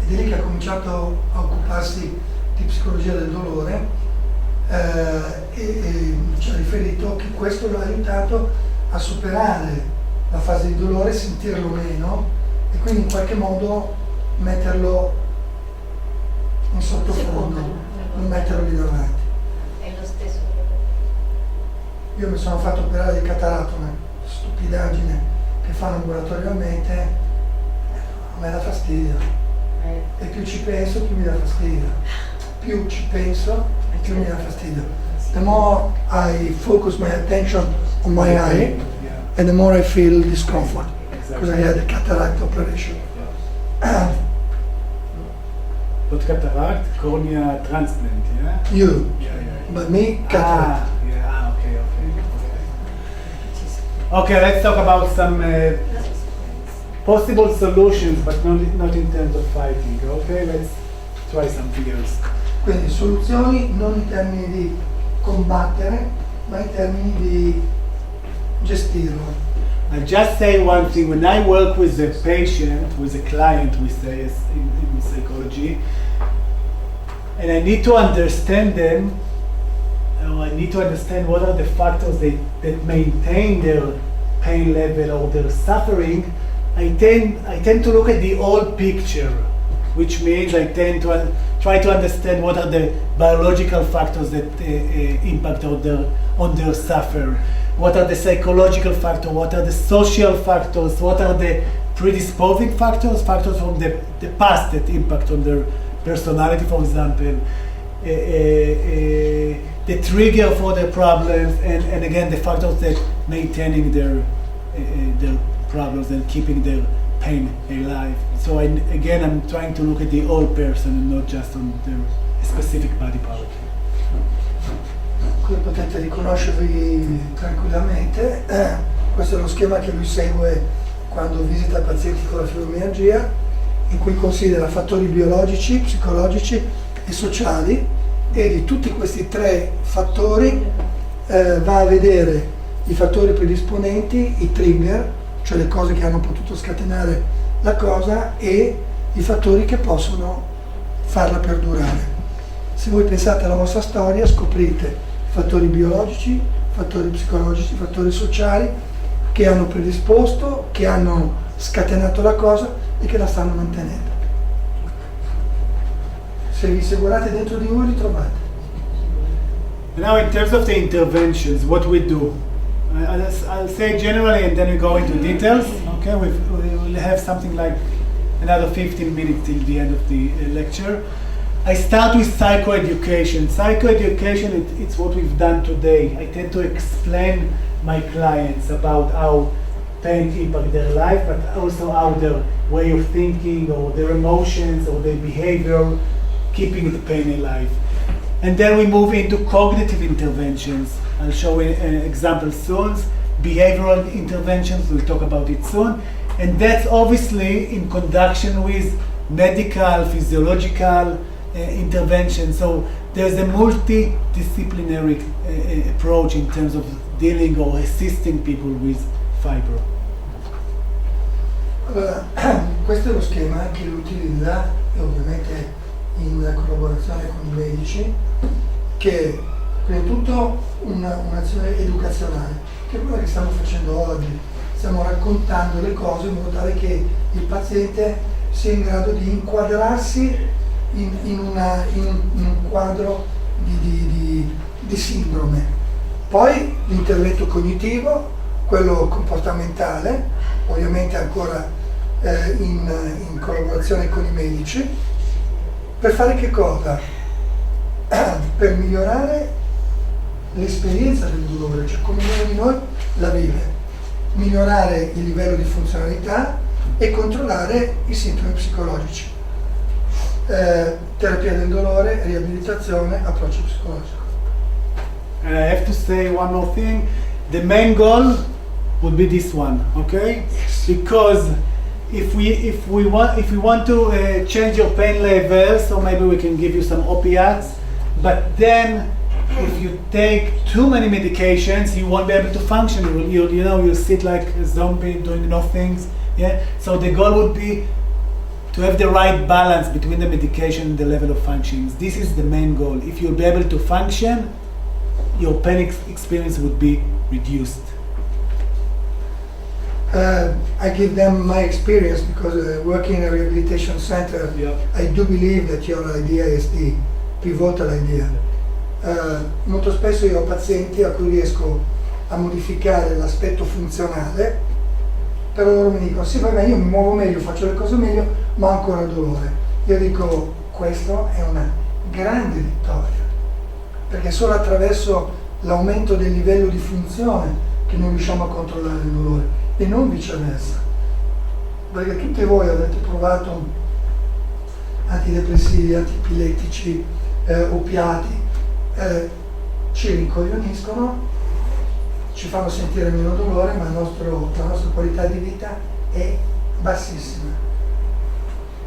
Ed è lì che ha cominciato a occuparsi di psicologia del dolore e ci ha riferito che questo lo ha aiutato a superare la fase di dolore, sentirlo meno e quindi in qualche modo metterlo in sottofondo, non metterlo lì davanti. È lo stesso. Io mi sono fatto operare di cataratta, una stupidaggine che fanno ambulatorialmente, a me dà fastidio. E più ci penso, più mi dà fastidio. Più ci penso, più mi dà fastidio. The more I focus my attention on my eye, and the more I feel discomfort, because I had a cataract operation. Not cataract, cornea transplant, yeah? You, Yeah. but me, cataract. Okay. Okay, let's talk about some possible solutions, but not in terms of fighting. Okay, let's try something else. Quindi soluzioni non in termini di combattere, ma in termini di gestirlo. I just say one thing. When I work with a patient, with a client, we say as in psychology, and I need to understand them, or I need to understand what are the factors that maintain their pain level or their suffering. I tend to look at the whole picture, which means I tend to try to understand what are the biological factors that impact on their suffer. What are the psychological factors? What are the social factors? What are the predisposing factors? Factors from the past that impact on their personality, for example. The trigger for the problems, and again the factors that maintaining their problems and keeping their pain alive. So I'm trying to look at the whole person and not just on their specific body part. Qui potete riconoscervi tranquillamente, questo è lo schema che lui segue quando visita pazienti con la fibromialgia, in cui considera fattori biologici, psicologici e sociali, e di tutti questi 3 fattori va a vedere i fattori predisponenti, i trigger, cioè le cose che hanno potuto scatenare la cosa, e i fattori che possono farla perdurare. Se voi pensate alla vostra storia scoprite fattori biologici, fattori psicologici, fattori sociali che hanno predisposto, che hanno scatenato la cosa e che la stanno mantenendo. Se vi guardate dentro di voi li trovate. Now in terms of the interventions, what we do. I'll say generally and then we go into details. Okay, we'll have something like another 15 minutes till the end of the lecture. I start with psychoeducation. Psychoeducation, it's what we've done today. I tend to explain my clients about how pain impacts their life, but also how their way of thinking or their emotions or their behavior keeping the pain alive. And then we move into cognitive interventions. I'll show you an example soon. Behavioral interventions, we'll talk about it soon. And that's obviously in conjunction with medical, physiological intervention. So there's a multidisciplinary approach in terms of dealing or assisting people with fibro. Allora, questo è lo schema che lui utilizza, e ovviamente in collaborazione con i medici, che è prima di tutto un'azione educazionale, che è quello che stiamo facendo oggi. Stiamo raccontando le cose in modo tale che il paziente sia in grado di inquadrarsi in un quadro di sindrome. Poi l'intervento cognitivo, quello comportamentale, ovviamente ancora in collaborazione con i medici, per fare che cosa? Per migliorare l'esperienza del dolore, cioè come ognuno di noi la vive, migliorare il livello di funzionalità e controllare i sintomi psicologici. Terapia del dolore, riabilitazione, approccio psicologico. And I have to say one more thing. The main goal would be this one, okay? Yes. Because if we want to change your pain level, so maybe we can give you some opiates, but then if you take too many medications, you won't be able to function. You'll sit like a zombie doing nothing. Yeah. So the goal would be to have the right balance between the medication and the level of functions. This is the main goal. If you'll be able to function, your pain experience would be reduced. I give them my experience because working in a rehabilitation center, Yeah. I do believe that your idea is the pivotal idea. Molto spesso io ho pazienti a cui riesco a modificare l'aspetto funzionale, però loro mi dicono sì vabbè io mi muovo meglio, faccio le cose meglio, ma ho ancora dolore. Io dico questo è una grande vittoria, perché solo attraverso l'aumento del livello di funzione che noi riusciamo a controllare il dolore e non viceversa, perché tutti voi avete provato antidepressivi, antiepilettici, opiati, ci rincoglioniscono, ci fanno sentire meno dolore, ma la nostra qualità di vita è bassissima.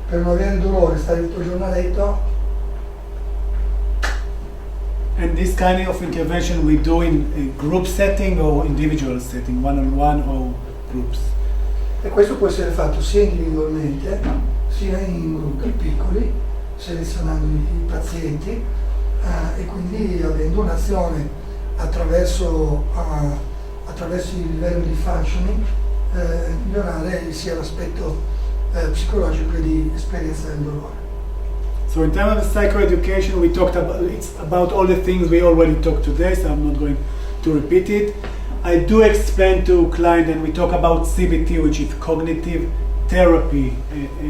Per non avere dolore, stare tutto il giorno a letto. And this kind of intervention we do in a group setting or individual setting, one-on-one or groups. E questo può essere fatto sia individualmente, sia in gruppi piccoli, selezionando i pazienti e quindi avendo un'azione attraverso il livello di functioning, migliorare sia l'aspetto psicologico che di esperienza del dolore. So in terms of psychoeducation, we talked about all the things we already talked today, so I'm not going to repeat it. I do explain to clients, and we talk about CBT, which is cognitive therapy,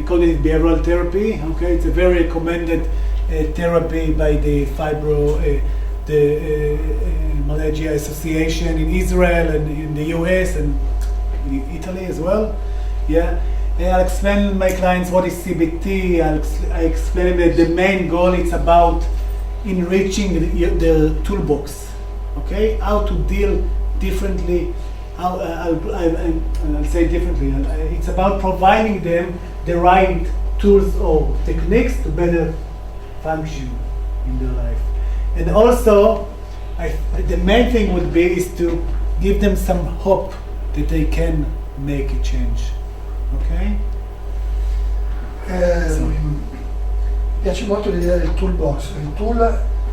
cognitive behavioral therapy. Okay, it's a very recommended therapy by the Fibromyalgia Association in Israel and in the US and in Italy as well. Yeah. I'll explain to my clients what is CBT. I explain that the main goal is about enriching the toolbox. Okay, how to deal differently. I'll say differently. It's about providing them the right tools or techniques to better function in their life. And also, the main thing would be is to give them some hope that they can make a change. Ok? Mi piace molto l'idea del toolbox. Il tool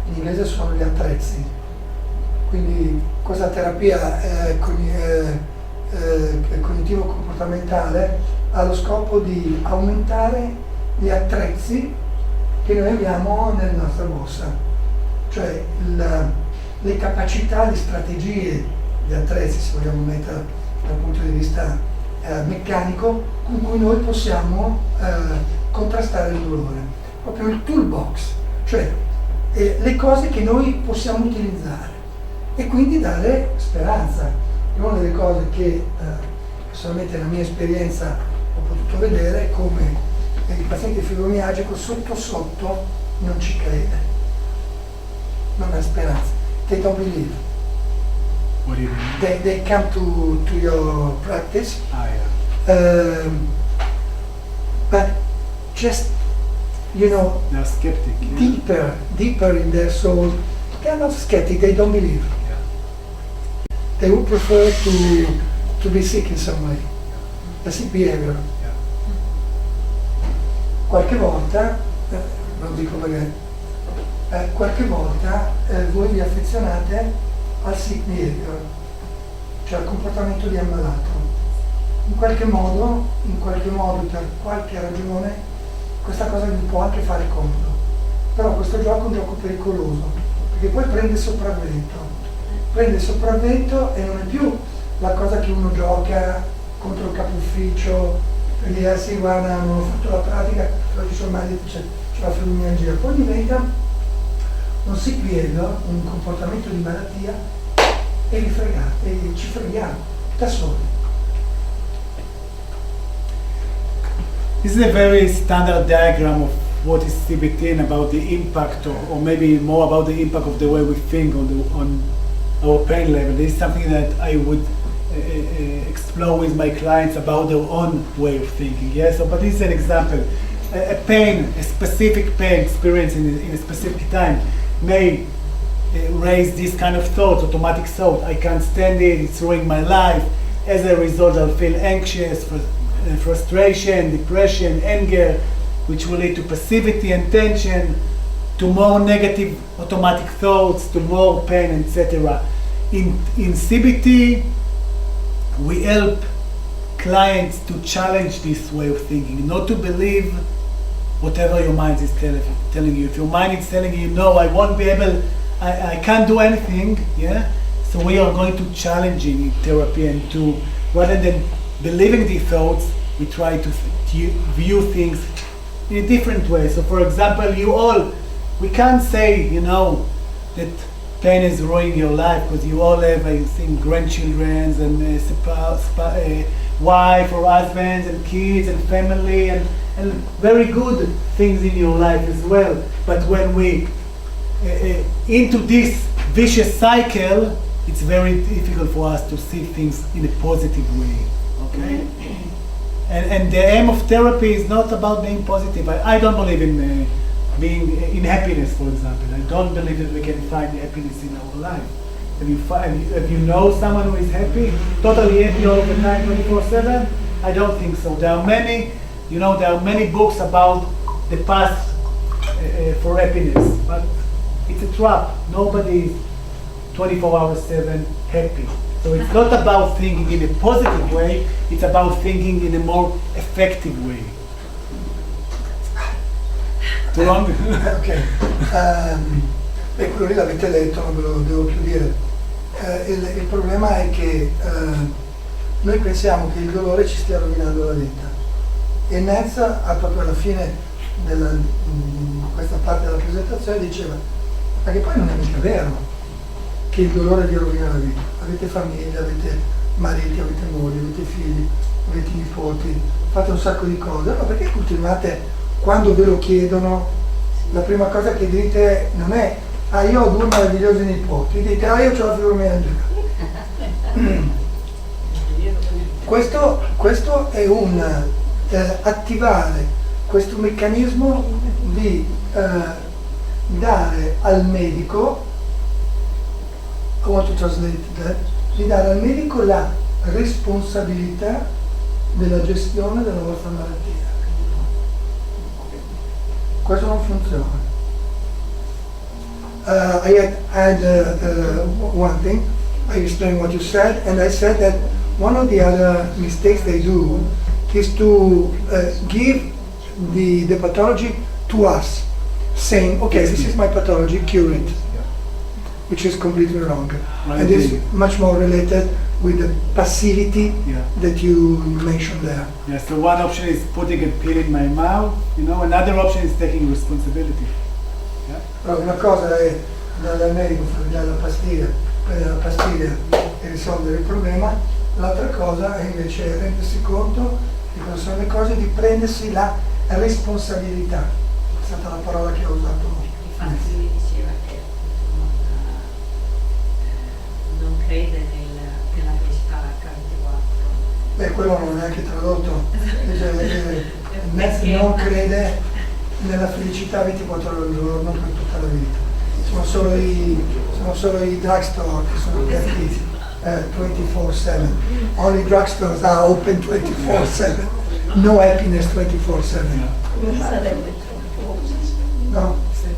in inglese sono gli attrezzi. Quindi questa terapia cognitivo-comportamentale ha lo scopo di aumentare gli attrezzi che noi abbiamo nella nostra borsa, cioè le capacità, le strategie gli attrezzi, se vogliamo mettere dal punto di vista meccanico, con cui noi possiamo contrastare il dolore. Proprio il toolbox, cioè le cose che noi possiamo utilizzare e quindi dare speranza. E una delle cose che personalmente nella mia esperienza ho potuto vedere è come il paziente fibromialgico sotto sotto non ci crede, non ha speranza. They don't believe. What do you mean? They come to your practice, Ah, yeah. but just, you know, They're skeptic. Yeah. deeper in their soul, they're not skeptic, they don't believe. Yeah. They would prefer to be sick in some way. A sick behavior. Yeah. Qualche volta, lo dico perché, qualche volta voi vi affezionate al sick behavior, cioè al comportamento di ammalato. In qualche modo, per qualche ragione, questa cosa vi può anche fare comodo. Però questo gioco è un gioco pericoloso, perché poi prende sopravvento e non è più la cosa che uno gioca contro il capo ufficio per dire sì guarda non ho fatto la pratica, oggi sono male, c'è la fibromialgia, poi diventa un sick behavior, un comportamento di malattia e vi fregate, e ci freghiamo da soli. This is a very standard diagram of what is CBT and about the impact, or maybe more about the impact of the way we think on our pain level. This is something that I would explore with my clients about their own way of thinking. Yes, so, but this is an example. A pain, a specific pain experience in a specific time may raise this kind of thoughts, automatic thought. I can't stand it, it's ruining my life. As a result, I'll feel anxious, frustration, depression, anger, which will lead to passivity and tension, to more negative automatic thoughts, to more pain, etc. In CBT, we help clients to challenge this way of thinking, not to believe whatever your mind is telling you. If your mind is telling you, no, I won't be able, I can't do anything, yeah? So we are going to challenge it in therapy, and to, rather than believing these thoughts, we try to view things in a different way. So for example, we can't say, you know, that pain is ruining your life because you all have, I think, grandchildren and wife or husbands and kids and family and very good things in your life as well. But when we into this vicious cycle, it's very difficult for us to see things in a positive way. Okay? And the aim of therapy is not about being positive. I don't believe in being in happiness, for example. I don't believe that we can find happiness in our life. If you know someone who is happy, totally happy all the time, 24/7, I don't think so. There are many books about the path for happiness, but it's a trap. Nobody is 24/7 happy. So it's not about thinking in a positive way, it's about thinking in a more effective way. Too long? Ok, quello lì l'avete letto, non ve lo devo più dire. Il problema è che noi pensiamo che il dolore ci stia rovinando la vita. E Netza, proprio alla fine di questa parte della presentazione, diceva, ma che poi non è mica vero che il dolore vi rovina la vita. Avete famiglia, avete mariti, avete mogli, avete figli, avete nipoti, fate un sacco di cose. Allora perché continuate, quando ve lo chiedono, la prima cosa che dite non è io ho 2 meravigliosi nipoti, dite io ho la fibromialgia. Questo è un attivare questo meccanismo di dare al medico, I want to translate that, di dare al medico la responsabilità della gestione della vostra malattia. Questo non funziona. I had one thing. I explained what you said, and I said that one of the other mistakes they do is to give the pathology to us, saying, okay, this is my pathology, cure it. which is completely wrong. Right. And is much more related with the passivity Yeah. that you mentioned there. Yeah, so one option is putting a pill in my mouth, another option is taking responsibility. Yeah? Allora, una cosa è andare dal medico, fargli la pastiglia, prendere la pastiglia e risolvere il problema, l'altra cosa è invece rendersi conto di cosa sono le cose, di prendersi la responsabilità. È stata la parola che ho usato. Infatti lui diceva che non crede nella felicità H24. Beh, quello non è neanche tradotto. Dice, Perché? non crede nella felicità 24 ore al giorno per tutta la vita. Sono solo i drugstore che sono aperti 24/7. Only drugstores are open 24/7. No happiness 24/7. No?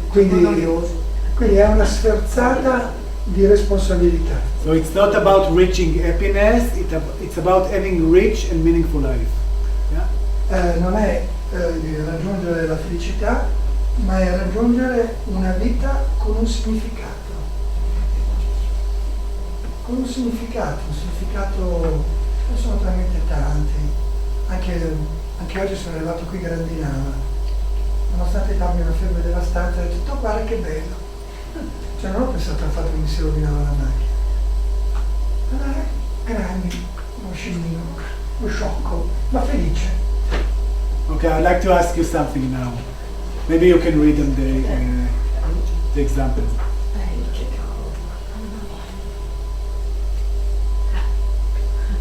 Quindi è una sferzata di responsabilità. So it's not about reaching happiness, it's about having rich and meaningful life. Yeah? Non è di raggiungere la felicità, ma è raggiungere una vita con un significato. Con un significato ne sono talmente tanti. Anche oggi sono arrivato qui Grandinana, nonostante darmi una febbre devastante, ho detto, "Oh, guarda che bello." Cioè non ho pensato al fatto che mi si rovinava la macchina. Guarda, grandi, uno scimino, uno sciocco, ma felice. Okay, I'd like to ask you something now. Maybe you can read them the examples.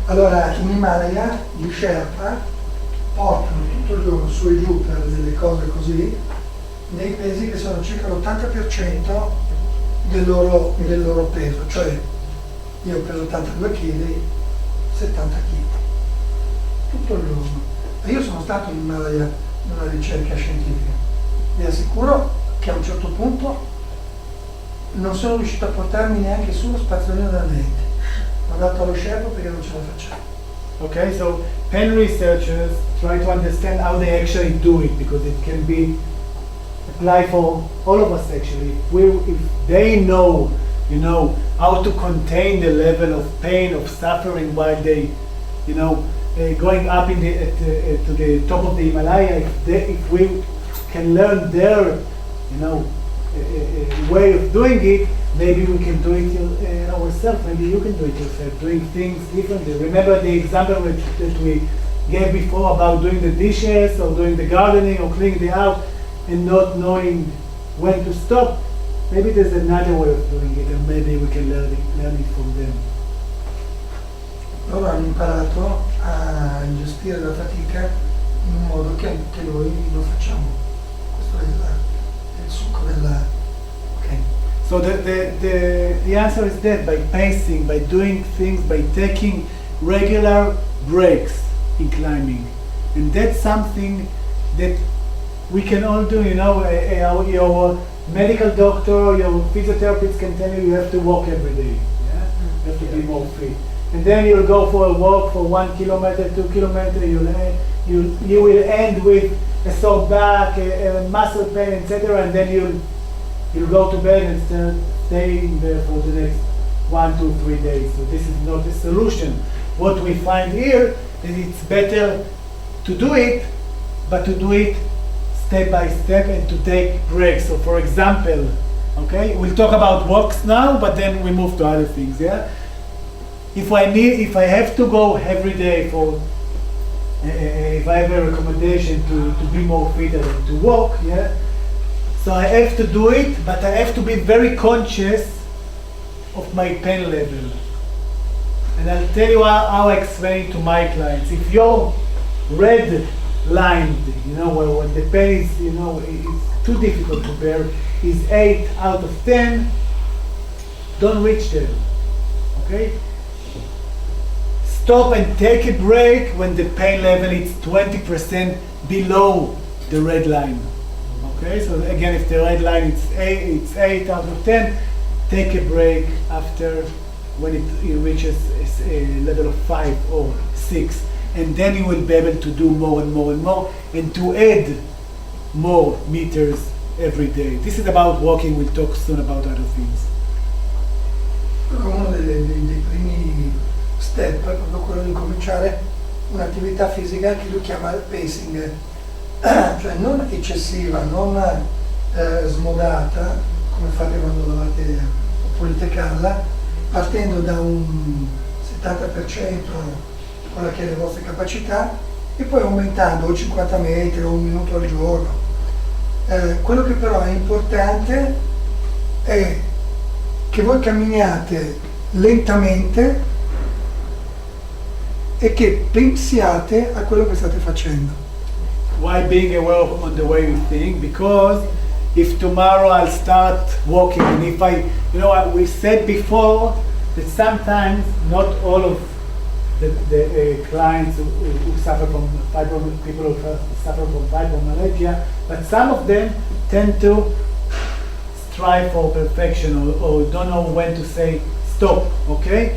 Allora, in Himalaya gli Sherpa portano tutto il giorno su e giù per delle cose così, dei pesi che sono circa l'80% del loro peso, cioè io peso 82 kg, 70 kg, tutto il giorno. E io sono stato in Himalaya in una ricerca scientifica, vi assicuro che a un certo punto non sono riuscito a portarmi neanche sullo spazzolino da mente. Ho dato allo Sherpa perché non ce la facciamo. Okay, so pen researchers try to understand how they actually do it because it can be applied for all of us actually. If they know, how to contain the level of pain, of suffering while they, going up to the top of the Himalaya, if we can learn their, way of doing it, maybe we can do it ourselves. Maybe you can do it yourself, doing things differently. Remember the example that we gave before about doing the dishes or doing the gardening or cleaning the house and not knowing when to stop. Maybe there's another way of doing it, and maybe we can learn it from them. Loro hanno imparato a gestire la fatica in un modo che anche noi lo facciamo. Questo è il succo della... Ok. So the answer is that by pacing, by doing things, by taking regular breaks in climbing. And that's something that we can all do, your medical doctor, your physiotherapist can tell you have to walk every day. Yeah? You have to be more fit. And then you'll go for a walk for 1 kilometer, 2 kilometers, you will end with a sore back, a muscle pain, etc. And then you'll go to bed and start staying there for the next 1, 2, 3 days. So this is not a solution. What we find here is it's better to do it, but to do it step by step and to take breaks. So for example, okay, we'll talk about walks now, but then we move to other things, yeah? If I have to go every day for, if I have a recommendation to be more fit and to walk, yeah? So I have to do it, but I have to be very conscious of my pain level. And I'll tell you how I explain to my clients. If you're red lined, when the pain is, it's too difficult to bear, is 8 out of 10, don't reach there, okay? Stop and take a break when the pain level is 20% below the red line. Okay, so again, if the red line it's 8 out of 10, take a break after when it reaches a level of 5 or 6, and then you will be able to do more and more and more, and to add more meters every day. This is about walking. We'll talk soon about other things. uno dei primi step è proprio quello di cominciare un'attività fisica che lui chiama pacing, cioè non eccessiva, non smodata, come fate quando lavate o pulite casa, partendo da un 70% quella che è le vostre capacità e poi aumentando o 50 metri o un minuto al giorno. Quello che però è importante è che voi camminiate lentamente e che pensiate a quello che state facendo. Why being aware on the way you think? Because if tomorrow I'll start walking, and if we said before that sometimes not all of the clients who suffer from people who suffer from fibromyalgia, but some of them tend to strive for perfection or don't know when to say stop, okay?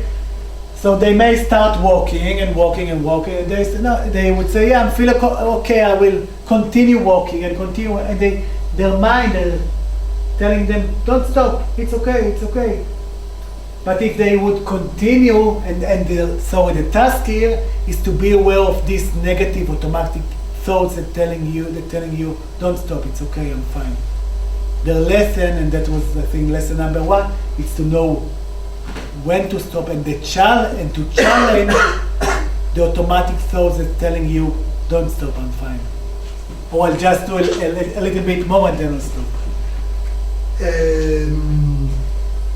So they may start walking and walking and walking, and they would say, yeah, I'm feeling okay, I will continue walking and continue, and their mind is telling them, don't stop, it's okay. But if they would continue, so the task here is to be aware of these negative automatic thoughts that telling you, don't stop, it's okay, I'm fine. The lesson, and that was I think lesson number 1, is to know when to stop and to challenge the automatic thoughts that telling you, don't stop, I'm fine. Or I'll just do a little bit more and then I'll stop.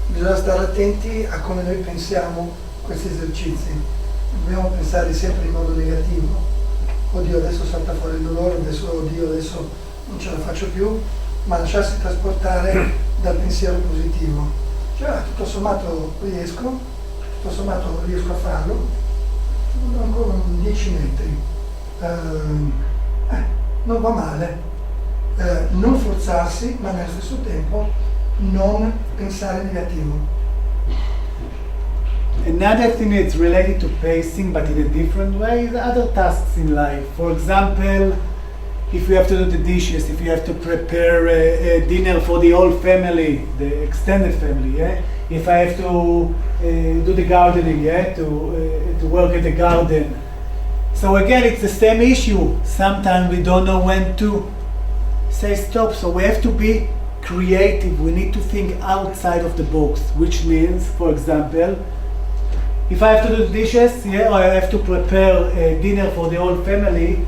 Bisogna stare attenti a come noi pensiamo questi esercizi. Dobbiamo pensare sempre in modo negativo. Oddio, adesso salta fuori il dolore, oddio, adesso non ce la faccio più, ma lasciarsi trasportare dal pensiero positivo. Cioè, tutto sommato riesco a farlo, ancora 10 metri, non va male, non forzarsi, ma nello stesso tempo non pensare negativo. Another thing that's related to pacing, but in a different way, is other tasks in life. For example, if you have to do the dishes, if you have to prepare a dinner for the whole family, the extended family, yeah? If I have to do the gardening, yeah? To work at the garden. So again, it's the same issue. Sometimes we don't know when to say stop, so we have to be creative. We need to think outside of the box, which means, for example, if I have to do the dishes, yeah, or I have to prepare a dinner for the whole family,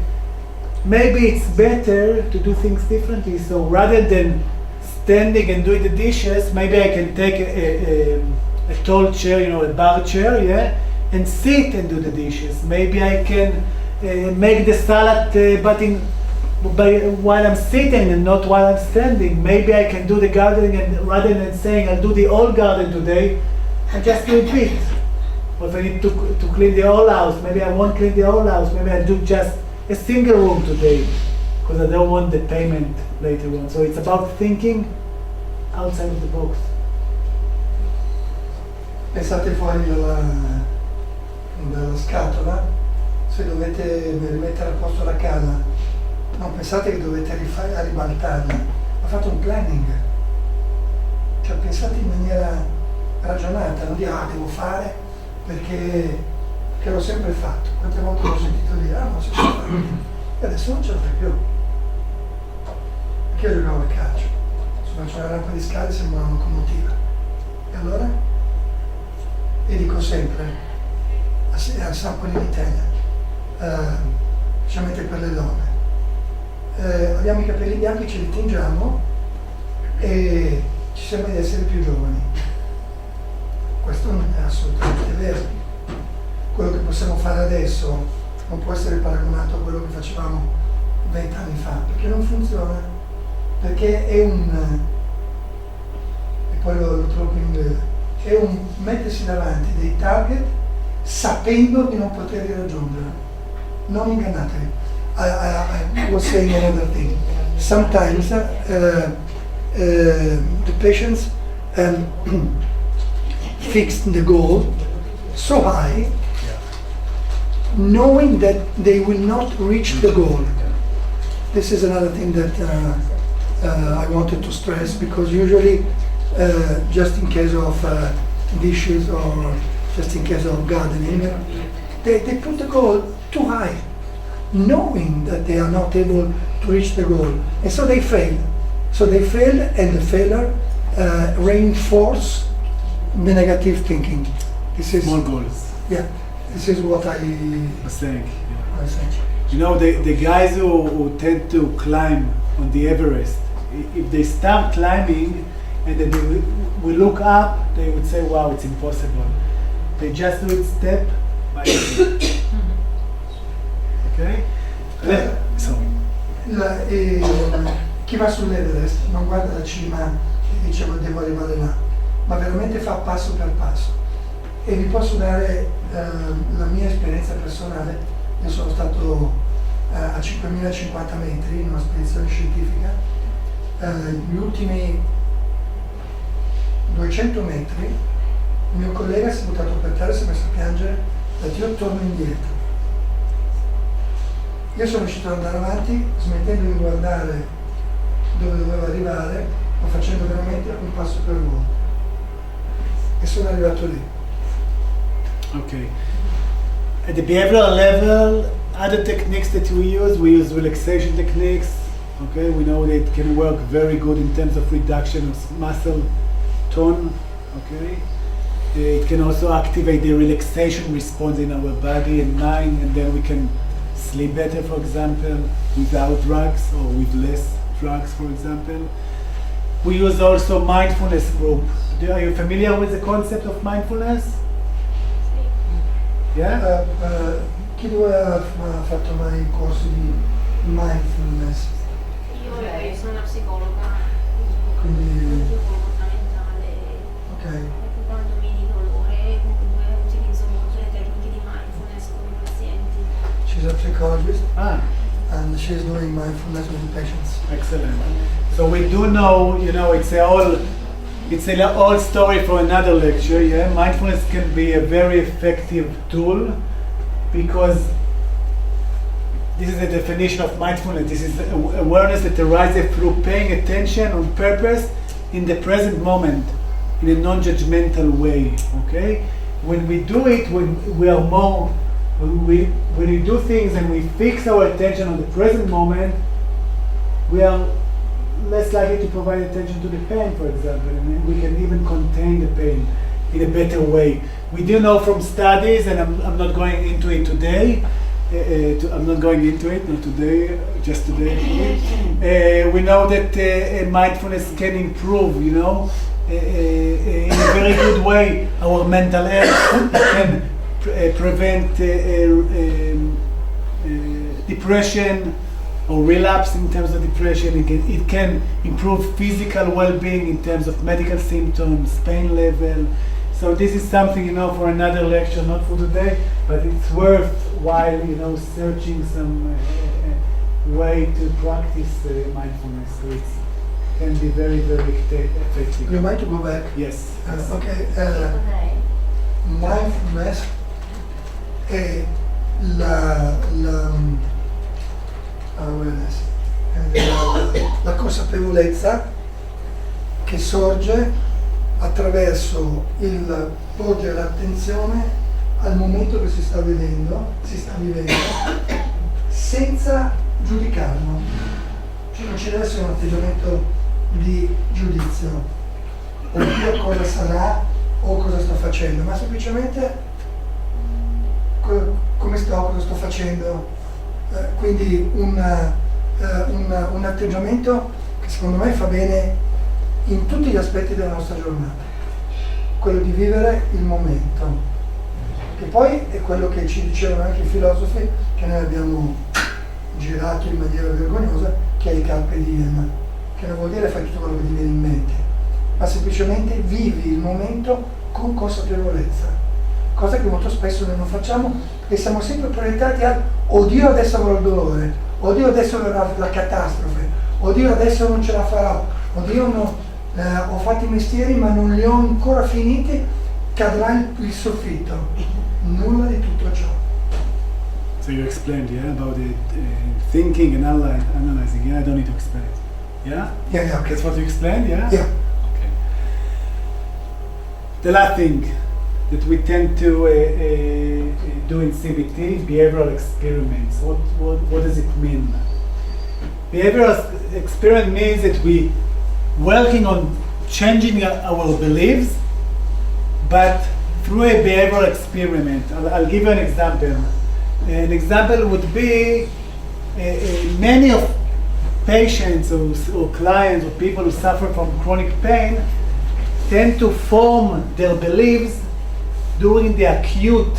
maybe it's better to do things differently. So rather than standing and doing the dishes, maybe I can take a tall chair, a bar chair, yeah, and sit and do the dishes. Maybe I can make the salad, while I'm sitting and not while I'm standing. Maybe I can do the gardening, and rather than saying I'll do the whole garden today, I just do a bit. Or if I need to clean the whole house, maybe I won't clean the whole house. Maybe I'll do just a single room today, because I don't want the payment later on. So it's about thinking outside of the box. Pensate fuori dalla scatola, se dovete rimettere a posto la casa, non pensate che dovete ribaltarla, ma fate un planning. Cioè pensate in maniera ragionata, non dire devo fare perché l'ho sempre fatto. Quante volte l'ho sentito dire non si può fare e adesso non ce la fai più. Perché io giocavo a calcio, se faccio una rampa di scale sembra una locomotiva. E allora? E dico sempre a San Politella, specialmente per le donne, abbiamo i capelli bianchi, ce li tingiamo e ci sembra di essere più giovani. Questo non è assolutamente vero. Quello che possiamo fare adesso non può essere paragonato a quello che facevamo 20 anni fa, perché non funziona, perché è e poi lo trovo in inglese, è un mettersi davanti dei target sapendo di non poterli raggiungere. Non ingannatevi. I was saying another thing. Sometimes the patients fixed the goal so high, knowing that they will not reach the goal. This is another thing that I wanted to stress, because usually, just in case of dishes or just in case of gardening, they put the goal too high, knowing that they are not able to reach the goal. And so they fail. So they fail, and the failure reinforce the negative thinking. This is Small goals. yeah. This is what I was saying. Yeah. say. You know, the guys who tend to climb on the Everest, if they start climbing and then they will look up, they would say, wow, it's impossible. They just do it step by step. Okay? So, Chi va sull'Everest non guarda la cima e dice ma devo arrivare là, ma veramente fa passo per passo. E vi posso dare la mia esperienza personale. Io sono stato a 5050 metri in una spedizione scientifica. Gli ultimi 200 metri il mio collega si è buttato per terra e si è messo a piangere, ha detto io torno indietro. Io sono riuscito ad andare avanti smettendo di guardare dove dovevo arrivare, ma facendo veramente un passo per volta. E sono arrivato lì. okay. At the behavioral level, other techniques that we use relaxation techniques. Okay, we know that it can work very good in terms of reduction of muscle tone. Okay, it can also activate the relaxation response in our body and mind, and then we can sleep better, for example, without drugs or with less drugs, for example. We use also mindfulness group. Are you familiar with the concept of mindfulness? Yeah? Chi di voi ha fatto mai corsi di mindfulness? Io sono una psicologa, Quindi- io comportamentale, Ok. ecco, quando mi di dolore comunque utilizzo molto le tecniche di mindfulness con i pazienti. She's a psychologist Ah, and she's doing mindfulness with the patients. excellent. So we do know, you know, it's a whole story for another lecture. Yeah, mindfulness can be a very effective tool because this is the definition of mindfulness. This is awareness that arises through paying attention on purpose in the present moment in a non-judgmental way. Okay, when we do it, when we do things and we fix our attention on the present moment, we are less likely to provide attention to the pain, for example, and we can even contain the pain in a better way. We do know from studies, and I'm not going into it today. I'm not going into it, not today, just today. We know that mindfulness can improve, you know, in a very good way our mental health. It can prevent depression or relapse in terms of depression. It can improve physical well-being in terms of medical symptoms, pain level. So this is something, you know, for another lecture, not for today, but it's worthwhile, you know, searching some way to practice mindfulness. So it can be very, very effective. You might go back. Yes. Okay. Potrei. Mindfulness è awareness, la consapevolezza che sorge attraverso il porgere l'attenzione al momento che si sta vivendo, senza giudicarlo. Cioè non ci deve essere un atteggiamento di giudizio, oddio cosa sarà o cosa sto facendo, ma semplicemente come sto, cosa sto facendo. Quindi un atteggiamento che secondo me fa bene in tutti gli aspetti della nostra giornata, quello di vivere il momento, che poi è quello che ci dicevano anche i filosofi, che noi abbiamo girato in maniera vergognosa, che è il carpe diem, che non vuol dire fai tutto quello che ti viene in mente, ma semplicemente vivi il momento con consapevolezza, cosa che molto spesso noi non facciamo e siamo sempre proiettati a oddio adesso avrò il dolore, oddio adesso avrò la catastrofe, oddio adesso non ce la farò, oddio ho fatto i mestieri ma non li ho ancora finiti, cadrà il soffitto. Nulla di tutto ciò. So you explained, yeah, about the thinking and analyzing. Yeah, I don't need to explain it. Yeah? Yeah, okay. That's what you explained, yeah? Yeah. Okay. The last thing that we tend to do in CBT, behavioral experiments. What does it mean? Behavioral experiment means that we working on changing our beliefs, but through a behavioral experiment. I'll give you an example. An example would be many of patients or clients or people who suffer from chronic pain tend to form their beliefs during the acute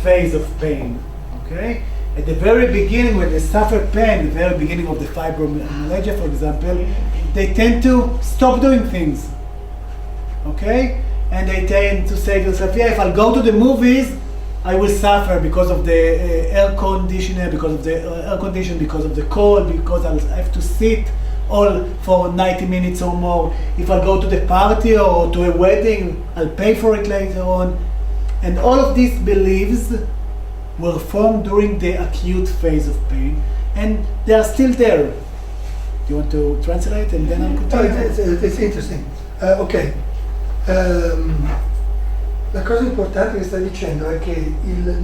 phase of pain. Okay? At the very beginning, when they suffer pain, the very beginning of the fibromyalgia, for example, they tend to stop doing things. Okay? And they tend to say to themselves, yeah, if I'll go to the movies, I will suffer because of the air conditioner, because of the cold, because I'll have to sit all for 90 minutes or more. If I go to the party or to a wedding, I'll pay for it later on. And all of these beliefs were formed during the acute phase of pain, and they are still there. Do you want to translate and then I'll continue? It's interesting. Ok. La cosa importante che sta dicendo è che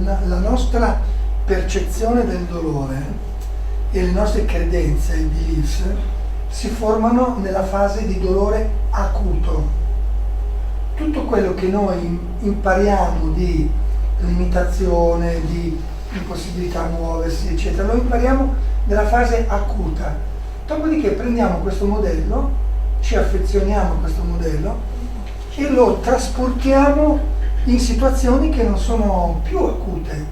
la nostra percezione del dolore e le nostre credenze, i beliefs, si formano nella fase di dolore acuto. Tutto quello che noi impariamo di limitazione, di impossibilità a muoversi, eccetera, lo impariamo nella fase acuta. Dopodiché prendiamo questo modello, ci affezioniamo a questo modello e lo trasportiamo in situazioni che non sono più acute,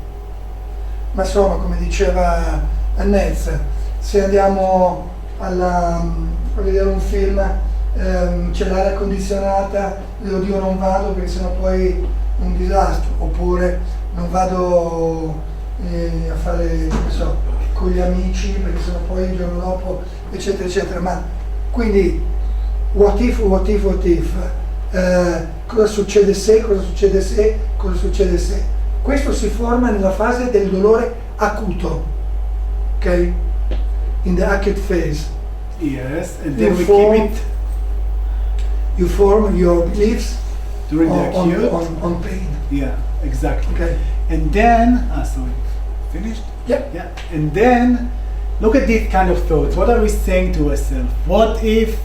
ma sono, come diceva Annez, se andiamo a vedere un film, c'è l'aria condizionata, io non vado perché sennò poi è un disastro, oppure non vado a fare, non so, con gli amici perché sennò poi il giorno dopo, eccetera, eccetera. Ma quindi what if, cosa succede se, cosa succede se, cosa succede se. Questo si forma nella fase del dolore acuto, ok? In the acute phase. Yes, and then we keep it. You form your beliefs During the acute? on pain. Yeah, exactly. Okay. And then, sorry, finished? Yeah. Yeah. And then, look at these kind of thoughts. What are we saying to ourselves? What if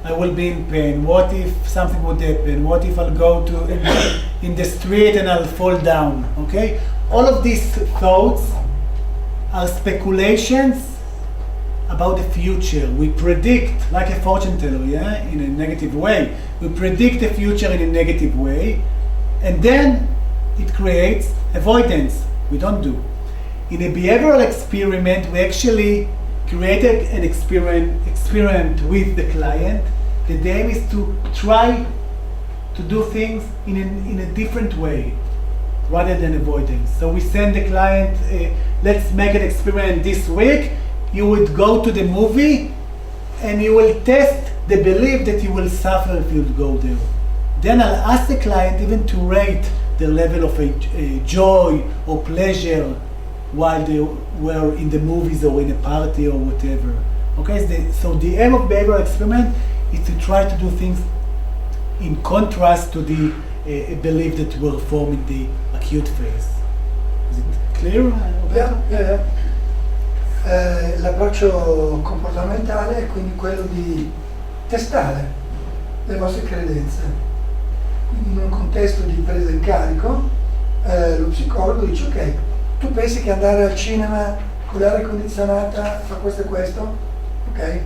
I will be in pain? What if something would happen? What if I'll go in the street and I'll fall down? Okay? All of these thoughts are speculations about the future. We predict, like a fortune teller, yeah, in a negative way. We predict the future in a negative way, and then it creates avoidance. We don't do. In a behavioral experiment, we actually created an experiment with the client. The aim is to try to do things in a different way, rather than avoidance. So we send the client, let's make an experiment this week. You would go to the movie and you will test the belief that you will suffer if you go there. Then I'll ask the client even to rate the level of joy or pleasure while they were in the movies or in a party or whatever. Okay, so the aim of behavioral experiment is to try to do things in contrast to the belief that were formed in the acute phase. Is it clear? Yeah. L'approccio comportamentale è quindi quello di testare le vostre credenze. Quindi in un contesto di presa in carico, lo psicologo dice: ok, tu pensi che andare al cinema con l'aria condizionata fa questo e questo? Ok,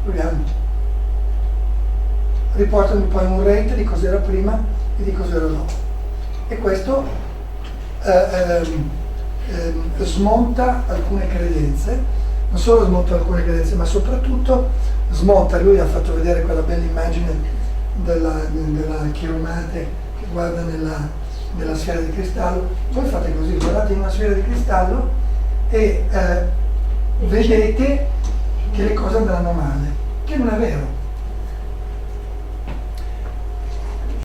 proviamo. Riportami poi un rate di cos'era prima e di cos'era dopo. E questo smonta alcune credenze, non solo smonta alcune credenze, ma soprattutto smonta, lui ha fatto vedere quella bella immagine della chiromante che guarda nella sfera di cristallo. Voi fate così, guardate in una sfera di cristallo e vedete che le cose andranno male, che non è vero.